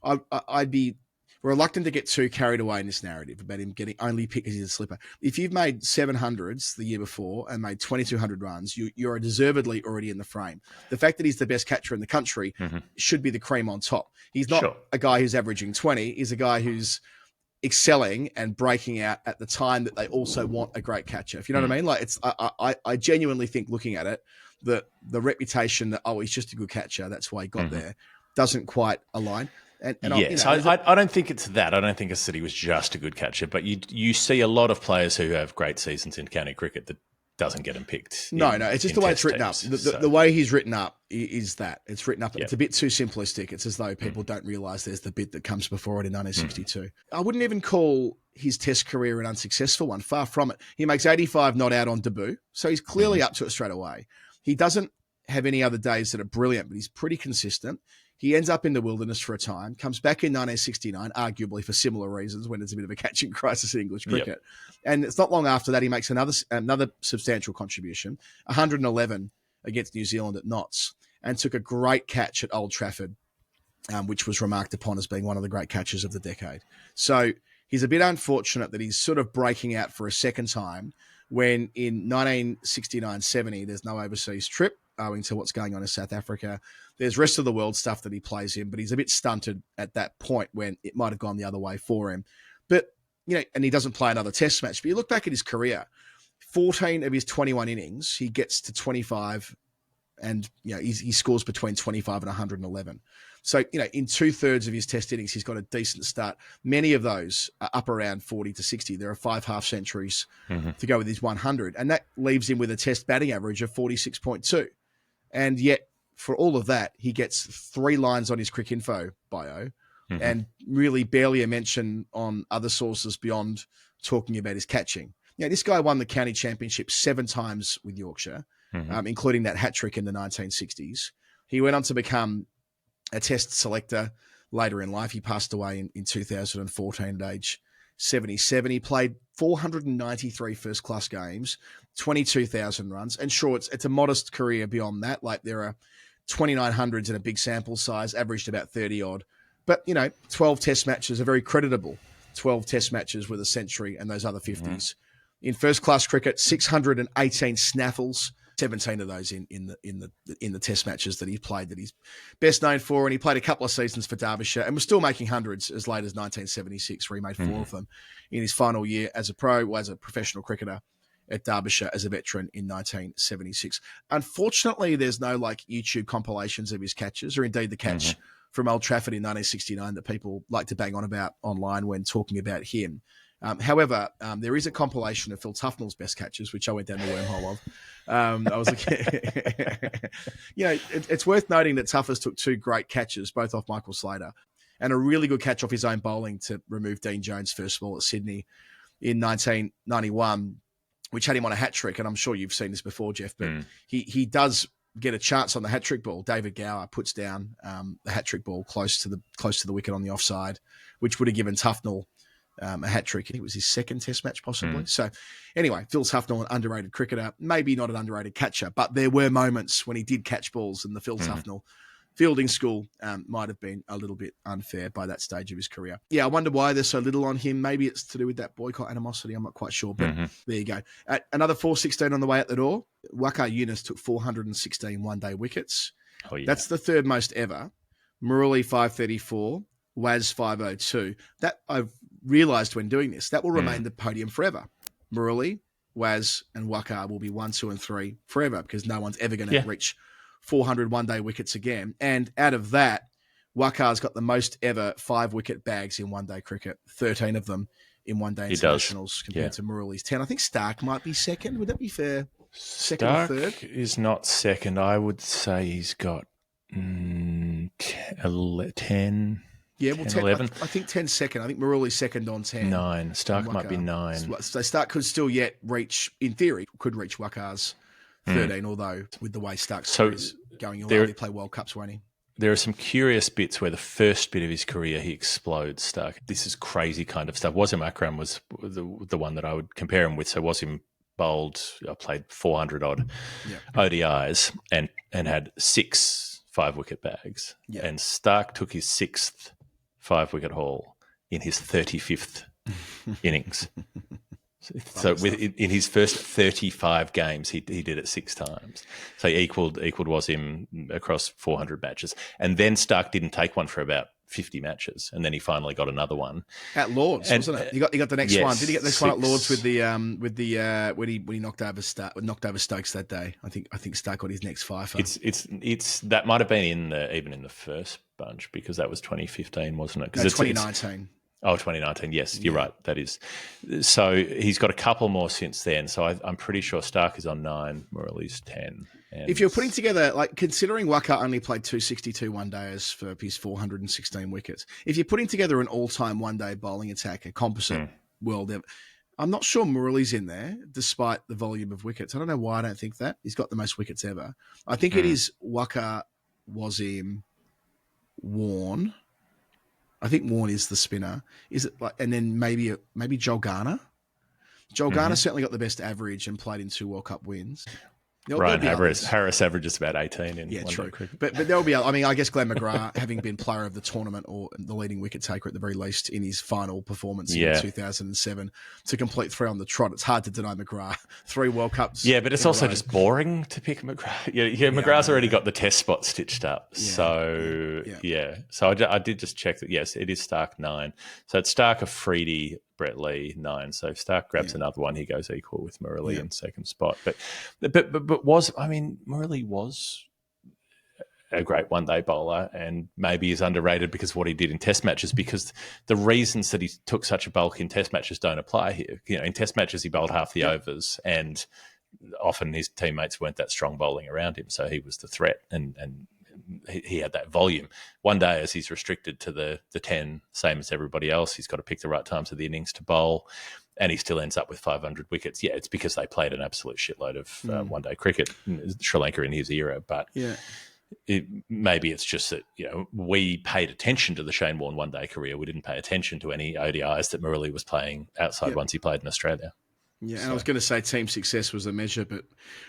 to... I'd be reluctant to get too carried away in this narrative about him getting only picked because he's a slipper. If you've made 700s the year before and made 2,200 runs, you're deservedly already in the frame. The fact that he's the best catcher in the country should be the cream on top. He's not a guy who's averaging 20. He's a guy who's excelling and breaking out at the time that they also want a great catcher. If you know what I mean? Like, it's I genuinely think, looking at it, that the reputation that, oh, he's just a good catcher, that's why he got there, doesn't quite align. And yes, I don't think it's that. I don't think it's that he was just a good catcher, but you see a lot of players who have great seasons in county cricket that doesn't get him picked. No, it's just the way it's written up. The way he's written up is that it's written up. Yep. It's a bit too simplistic. It's as though people don't realise there's the bit that comes before it in 1962. I wouldn't even call his test career an unsuccessful one. Far from it. He makes 85 not out on debut, so he's clearly up to it straight away. He doesn't have any other days that are brilliant, but he's pretty consistent. He ends up in the wilderness for a time, comes back in 1969, arguably for similar reasons, when there's a bit of a catching crisis in English cricket. Yep. And it's not long after that he makes another substantial contribution, 111 against New Zealand at Notts, and took a great catch at Old Trafford, which was remarked upon as being one of the great catches of the decade. So He's a bit unfortunate that he's sort of breaking out for a second time when in 1969-70, there's no overseas trip owing to what's going on in South Africa. There's rest of the world stuff that he plays in, but he's a bit stunted at that point when it might have gone the other way for him. But, and he doesn't play another test match. But you look back at his career, 14 of his 21 innings, he gets to 25 and, he scores between 25 and 111. So, in 2/3 of his test innings, he's got a decent start. Many of those are up around 40 to 60. There are 5 half centuries to go with his 100. And that leaves him with a test batting average of 46.2. And yet, for all of that, he gets 3 lines on his Cricinfo bio and really barely a mention on other sources beyond talking about his catching. This guy won the county championship 7 times with Yorkshire, including that hat trick in the 1960s. He went on to become a test selector later in life. He passed away in 2014 at age 77. He played 493 first-class games, 22,000 runs. And sure, it's a modest career beyond that. Like there are 2,900s in a big sample size, averaged about 30-odd. But, 12 test matches are very creditable. 12 test matches with a century and those other 50s. In first-class cricket, 618 snaffles, 17 of those in the test matches that he played that he's best known for. And he played a couple of seasons for Derbyshire and was still making hundreds as late as 1976, where he made 4 of them in his final year as a professional cricketer at Derbyshire as a veteran in 1976. Unfortunately, there's no YouTube compilations of his catches, or indeed the catch from Old Trafford in 1969 that people like to bang on about online when talking about him. However, there is a compilation of Phil Tufnell's best catches, which I went down the wormhole of. I was looking, it's worth noting that Tuffers took 2 great catches, both off Michael Slater, and a really good catch off his own bowling to remove Dean Jones' first ball at Sydney in 1991, which had him on a hat trick. And I'm sure you've seen this before, Jeff, but he does get a chance on the hat trick ball. David Gower puts down the hat trick ball close to the wicket on the offside, which would have given Tufnell a hat trick. It was his second test match, possibly. So anyway, Phil Tufnell, an underrated cricketer, maybe not an underrated catcher, but there were moments when he did catch balls, and the Phil Tufnell fielding school might have been a little bit unfair by that stage of his career. Yeah, I wonder why there's so little on him. Maybe it's to do with that boycott animosity. I'm not quite sure, but there you go. Another 416 on the way out the door. Waqar Younis took 416 one-day wickets. Oh, yeah. That's the 3rd most ever. Murali 534, Waz 502. That I've realised when doing this, that will remain the podium forever. Murali, Waz, and Waqar will be 1, 2, and 3 forever because no one's ever going to reach 400 one-day wickets again. And out of that, Waqar's got the most ever 5-wicket bags in one-day cricket, 13 of them in one-day internationals compared to Murali's 10. I think Stark might be second. Would that be fair? Second Stark or third? is not second. I would say he's got 10. Yeah, well, 10, 11. I think 10's second. I think Murali's second on 10. 9. Stark might be 9. So Stark could still yet reach, in theory, could reach Waqar's 13, although with the way Stark's is going, he'll only play World Cups, won't he? There are some curious bits where the first bit of his career he explodes, Stark. This is crazy kind of stuff. Wasim Akram was the one that I would compare him with. So Wasim bowled, I played 400-odd ODIs and had 6 5-wicket bags. Yeah. And Stark took his 6th 5-wicket haul in his 35th innings. So in his first 35 games, he did it 6 times. So he equaled Wasim across 400 matches. And then Stark didn't take one for about 50 matches, and then he finally got another one at Lords, wasn't it? He got the next one. Did he get the next one at Lords with the when he knocked over Stokes that day? I think Stark got his next fifer. It's that might have been even in the first bunch because that was 2015, wasn't it? No, 2019. 2019. Yes, you're right. That is. So he's got a couple more since then. So I'm pretty sure Stark is on 9, Murali's 10. And if you're putting together, considering Waqar only played 262 one-dayers for his 416 wickets, if you're putting together an all-time one-day bowling attack, a composite world, I'm not sure Murali's in there, despite the volume of wickets. I don't know why I don't think that. He's got the most wickets ever. I think it is Waqar, Wasim, Warne. I think Warne is the spinner. Is it and then maybe Joel Garner? Joel Garner certainly got the best average and played in 2 World Cup wins. Ryan Harris averages about 18 in one true. day cricket. But there'll be, I mean, I guess Glenn McGrath, having been player of the tournament or the leading wicket taker at the very least in his final performance in 2007 to complete 3 on the trot, it's hard to deny McGrath 3 World Cups. Yeah, but it's also just boring to pick McGrath. McGrath's already got the test spot stitched up. So I did just check that. Yes, it is Stark 9. So it's Stark, Afridi, Brett Lee 9. So if Stark grabs another one, he goes equal with Murali in second spot. But Murali was a great one-day bowler and maybe is underrated because of what he did in test matches, because the reasons that he took such a bulk in test matches don't apply here. In test matches, he bowled half the overs and often his teammates weren't that strong bowling around him. So he was the threat and he had that volume. One day, as he's restricted to the 10, same as everybody else, he's got to pick the right times of the innings to bowl, and he still ends up with 500 wickets. Yeah, it's because they played an absolute shitload of one-day cricket, Sri Lanka in his era. But maybe it's just that we paid attention to the Shane Warne one-day career. We didn't pay attention to any ODIs that Murali was playing outside once he played in Australia. Yeah, and I was going to say team success was a measure, but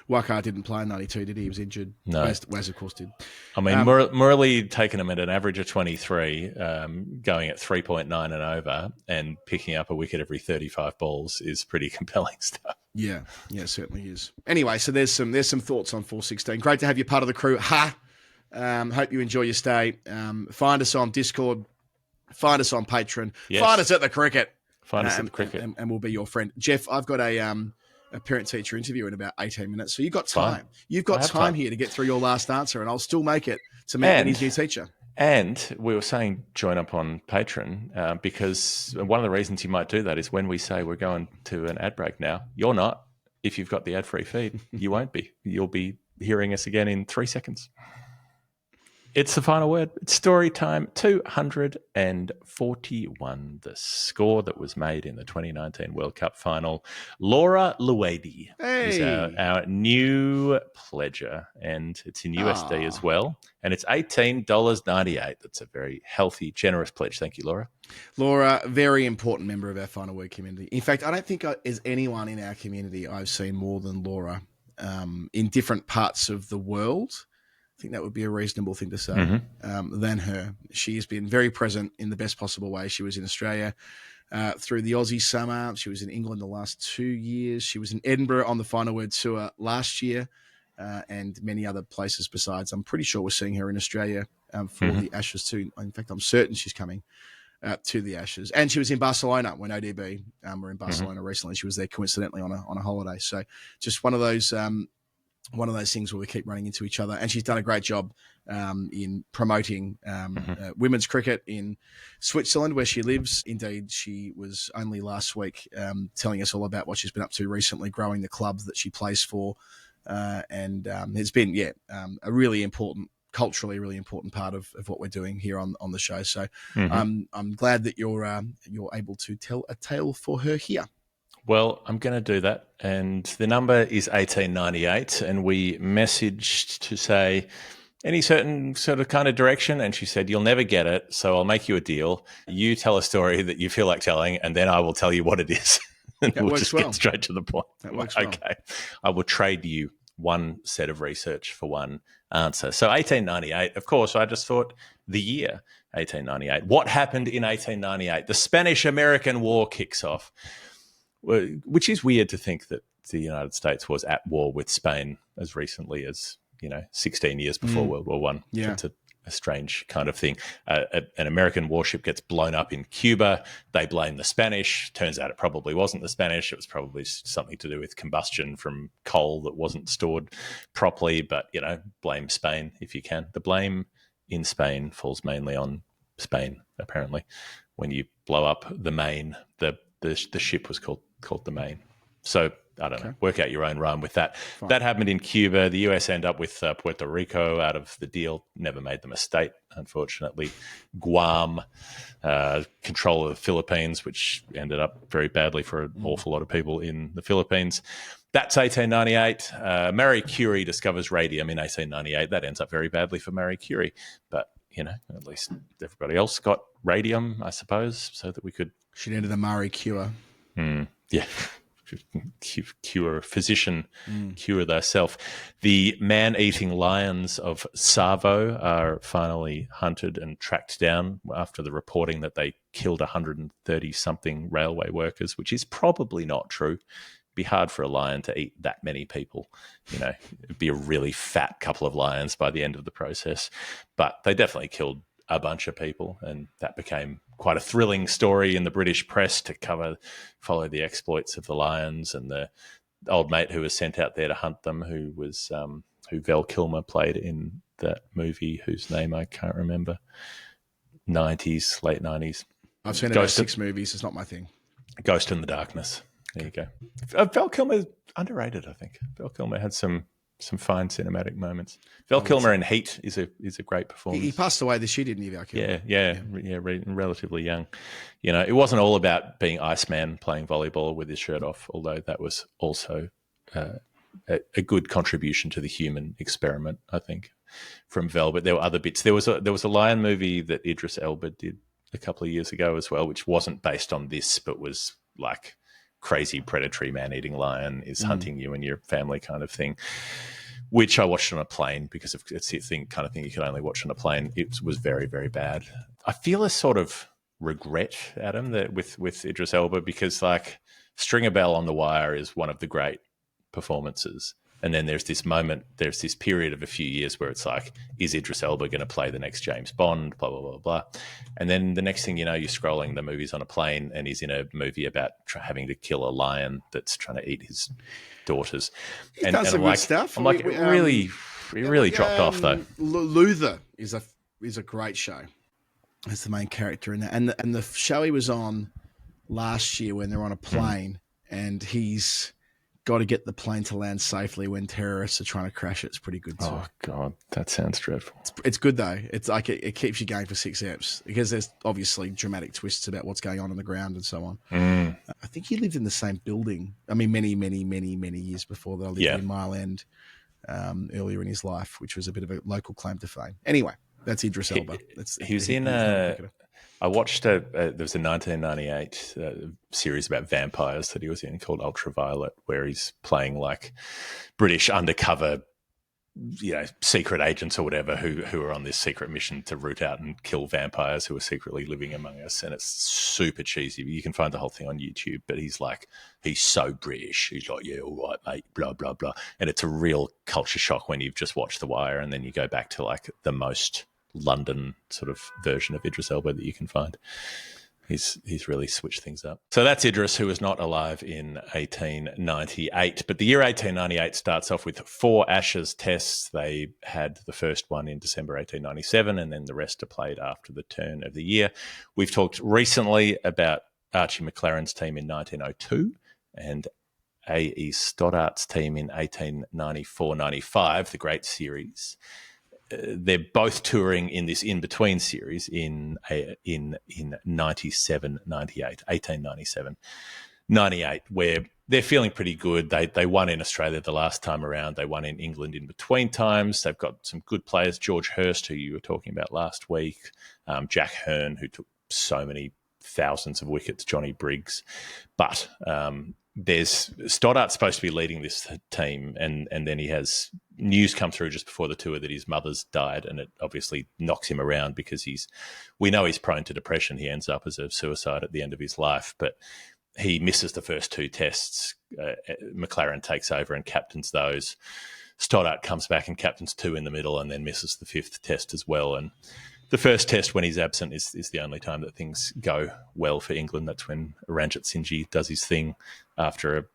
Waqar didn't play in 92, did he? He was injured. No. Waz, of course, did. I mean, Murali taking him at an average of 23, going at 3.9 and over, and picking up a wicket every 35 balls is pretty compelling stuff. Yeah, it certainly is. Anyway, so there's some thoughts on 416. Great to have you part of the crew. Hope you enjoy your stay. Find us on Discord. Find us on Patreon. Yes. Find us at the cricket. Find us at the cricket. And we'll be your friend. Jeff, I've got a parent-teacher interview in about 18 minutes, so you've got time. Fine. You've got time here to get through your last answer, and I'll still make it to meet Benny's new teacher. And we were saying join up on Patreon because one of the reasons you might do that is when we say we're going to an ad break now, you're not. If you've got the ad-free feed, you won't be. You'll be hearing us again in 3 seconds. It's the final word. It's story time. 241, the score that was made in the 2019 World Cup final. Laura Luedi is our new pledger, and it's in USD as well. And it's $18.98. That's a very healthy, generous pledge. Thank you, Laura. Laura, very important member of our Final Word community. In fact, I don't think there's anyone in our community I've seen more than Laura in different parts of the world. I think that would be a reasonable thing to say than her. She has been very present in the best possible way. She was in Australia through the Aussie summer. She was in England the last 2 years. She was in Edinburgh on the Final Word tour last year and many other places besides. I'm pretty sure we're seeing her in Australia for the Ashes too. In fact, I'm certain she's coming to the Ashes. And she was in Barcelona when ODB were in Barcelona recently. She was there coincidentally on a holiday. So just one of those things where we keep running into each other. And she's done a great job in promoting women's cricket in Switzerland, where she lives. Indeed, she was only last week telling us all about what she's been up to recently, growing the club that she plays for. And it's been, a really important, culturally really important part of what we're doing here on the show. So I'm glad that you're able to tell a tale for her here. Well, I'm going to do that. And the number is 1898. And we messaged to say any certain sort of kind of direction. And she said, you'll never get it. So I'll make you a deal. You tell a story that you feel like telling, and then I will tell you what it is. And we'll just get straight to the point. That works well. Okay. I will trade you one set of research for one answer. So 1898, of course, I just thought the year 1898. What happened in 1898? The Spanish-American War kicks off. Which is weird to think that the United States was at war with Spain as recently as 16 years before World War One. Yeah. It's a strange kind of thing. An American warship gets blown up in Cuba. They blame the Spanish. Turns out it probably wasn't the Spanish. It was probably something to do with combustion from coal that wasn't stored properly. But blame Spain if you can. The blame in Spain falls mainly on Spain. Apparently, when you blow up the Maine, the ship was called the Maine. So I don't know. Work out your own rhyme with that. Fine. That happened in Cuba. The US end up with Puerto Rico out of the deal. Never made them a state, unfortunately. Guam, control of the Philippines, which ended up very badly for an awful lot of people in the Philippines. That's 1898. Marie Curie discovers radium in 1898. That ends up very badly for Marie Curie. But, at least everybody else got radium, I suppose, so that we could... She needed a Marie cure. Yeah. cure thyself. The man-eating lions of Savo are finally hunted and tracked down after the reporting that they killed 130-something railway workers, which is probably not true. It'd be hard for a lion to eat that many people. It'd be a really fat couple of lions by the end of the process. But they definitely killed a bunch of people, and that became quite a thrilling story in the British press to follow the exploits of the lions and the old mate who was sent out there to hunt them, who Val Kilmer played in that movie, whose name I can't remember. Late 90s. I've seen about 6 movies. It's not my thing. Ghost in the Darkness. There you go. Val Kilmer's underrated, I think. Val Kilmer had some fine cinematic moments. Val Kilmer in Heat is a great performance. He passed away this year, didn't he, Val Kilmer? Yeah, relatively young. It wasn't all about being Iceman playing volleyball with his shirt off, although that was also a good contribution to the human experiment, I think, from Val. But there were other bits. There was a lion movie that Idris Elba did a couple of years ago as well, which wasn't based on this, but was like crazy predatory man-eating lion is hunting you and your family kind of thing, which I watched on a plane because it's the kind of thing you could only watch on a plane. It was very, very bad. I feel a sort of regret, Adam, that with Idris Elba, because like Stringer Bell on The Wire is one of the great performances. And then there's this period of a few years where it's like, is Idris Elba going to play the next James Bond, blah, blah, blah, blah. And then the next thing you know, you're scrolling the movies on a plane and he's in a movie about having to kill a lion that's trying to eat his daughters. He does some good stuff. I'm like, it really dropped off, though. Luther is a great show. As the main character in that. And the show he was on last year when they're on a plane and he's got to get the plane to land safely when terrorists are trying to crash it. It's pretty good too. Oh God, that sounds dreadful. It's good though. It's like it keeps you going for 6 eps because there's obviously dramatic twists about what's going on the ground and so on. I think he lived in the same building. I mean, many years before that. I lived in Mile End earlier in his life, which was a bit of a local claim to fame. Anyway, that's Idris Elba. He was in I watched there was a 1998 series about vampires that he was in called Ultraviolet, where he's playing like British undercover, secret agents or whatever who are on this secret mission to root out and kill vampires who are secretly living among us. And it's super cheesy. You can find the whole thing on YouTube, but he's so British. He's like, yeah, all right, mate, blah, blah, blah. And it's a real culture shock when you've just watched The Wire and then you go back to like the most London sort of version of Idris Elba that you can find. He's really switched things up. So that's Idris, who was not alive in 1898. But the year 1898 starts off with 4 Ashes tests. They had the first one in December 1897, and then the rest are played after the turn of the year. We've talked recently about Archie McLaren's team in 1902 and A.E. Stoddart's team in 1894-95, the great series. They're both touring in this in-between series in 1897, 98, where they're feeling pretty good. They won in Australia the last time around. They won in England in between times. They've got some good players. George Hurst, who you were talking about last week, Jack Hearn, who took so many thousands of wickets, Johnny Briggs. But there's Stoddart's supposed to be leading this team, and then he has news come through just before the tour that his mother's died, and it obviously knocks him around because we know he's prone to depression. He ends up as a suicide at the end of his life, but he misses the first 2 tests. McLaren takes over and captains those. Stoddart comes back and captains 2 in the middle and then misses the 5th test as well. And the first test when he's absent is the only time that things go well for England. That's when Ranjit Singh does his thing after a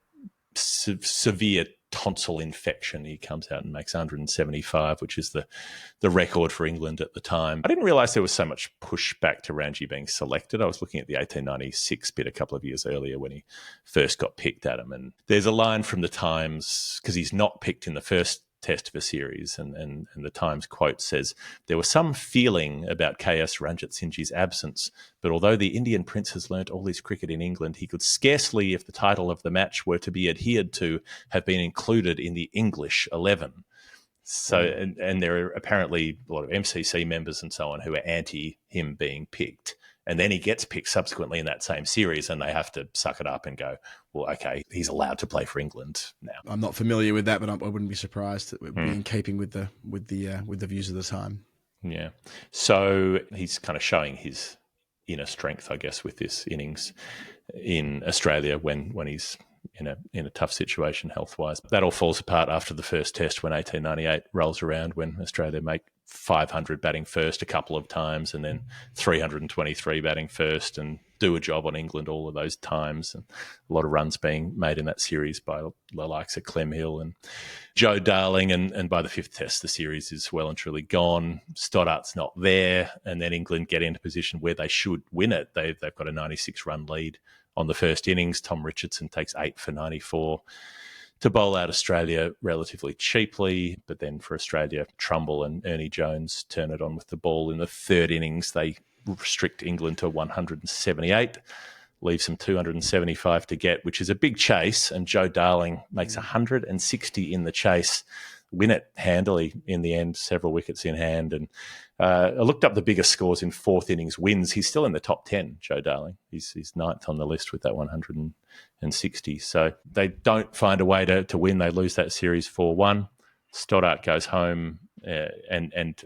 severe tonsil infection. He comes out and makes 175, which is the record for England at the time. I didn't realise there was so much pushback to Ranji being selected. I was looking at the 1896 bit a couple of years earlier when he first got picked, Adam, and there's a line from the Times, because he's not picked in the first test of a series, and the Times quote says, "There was some feeling about KS Ranjit Singh's absence, but although the Indian prince has learnt all his cricket in England, he could scarcely, if the title of the match were to be adhered to, have been included in the English 11. So, and there are apparently a lot of MCC members and so on who are anti him being picked. And then he gets picked subsequently in that same series, and they have to suck it up and go, well, okay, he's allowed to play for England now. I'm not familiar with that, but I wouldn't be surprised that it would be in keeping with the views of the time. Yeah. So he's kind of showing his inner strength, I guess, with this innings in Australia when he's in a tough situation health-wise. That all falls apart after the first test when 1898 rolls around, when Australia make 500 batting first a couple of times and then 323 batting first, and do a job on England all of those times. And a lot of runs being made in that series by the likes of Clem Hill and Joe Darling. And by the fifth test, the series is well and truly gone. Stoddart's not there. And then England get into position where they should win it. They've got a 96-run lead on the first innings. Tom Richardson takes 8 for 94 to bowl out Australia relatively cheaply. But then for Australia, Trumbull and Ernie Jones turn it on with the ball. In the third innings, they restrict England to 178, leaves them 275 to get, which is a big chase. And Joe Darling makes 160 in the chase, win it handily in the end, several wickets in hand. And I looked up the biggest scores in fourth innings wins. He's still in the top 10, Joe Darling. He's ninth on the list with that 160. So they don't find a way to win. They lose that series 4-1. Stoddart goes home and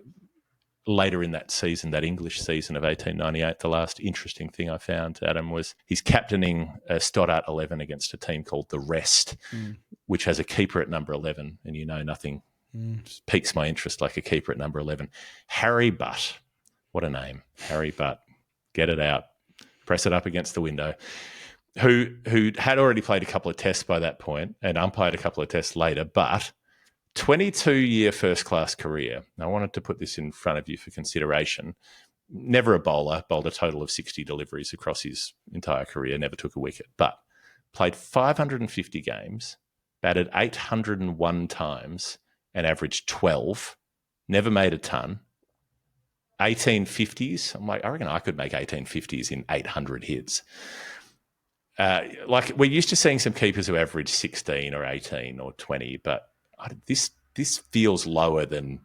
later in that season, that English season of 1898, the last interesting thing I found, Adam, was he's captaining a Stoddart 11 against a team called the Rest, which has a keeper at number 11, and nothing piques my interest like a keeper at number 11. Harry Butt, what a name, Harry Butt, get it out, press it up against the window, who had already played a couple of tests by that point and umpired a couple of tests later, but 22-year first-class career. I wanted to put this in front of you for consideration. Never a bowler, bowled a total of 60 deliveries across his entire career, never took a wicket, but played 550 games, batted 801 times and averaged 12, never made a ton. 1850s, I'm like, I reckon I could make 1850s in 800 hits. Like we're used to seeing some keepers who average 16 or 18 or 20, but this feels lower than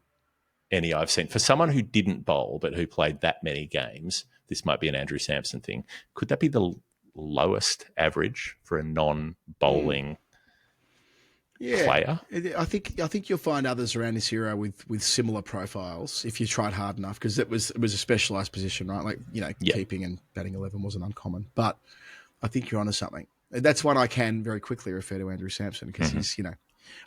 any I've seen. For someone who didn't bowl but who played that many games, this might be an Andrew Sampson thing. Could that be the lowest average for a non-bowling player? I think you'll find others around this era with similar profiles if you tried hard enough, because it was a specialised position, right? Like, keeping and batting 11 wasn't uncommon. But I think you're onto something. That's one I can very quickly refer to Andrew Sampson, because he's,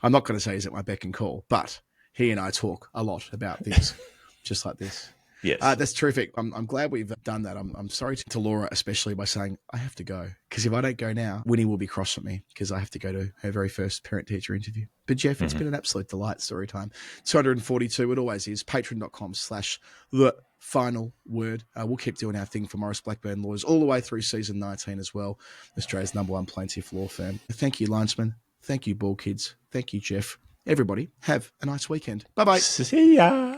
I'm not going to say he's at my beck and call, but he and I talk a lot about things just like this. Yes. That's terrific. I'm glad we've done that. I'm sorry to Laura, especially, by saying I have to go, because if I don't go now, Winnie will be cross at me because I have to go to her very first parent-teacher interview. But Jeff, it's been an absolute delight. Story time 242. It always is. Patreon.com/thefinalword. We'll keep doing our thing for Maurice Blackburn Lawyers all the way through season 19 as well. Australia's #1 plaintiff law firm. Thank you, linesman. Thank you, ball kids. Thank you, Jeff. Everybody, have a nice weekend. Bye-bye. See ya.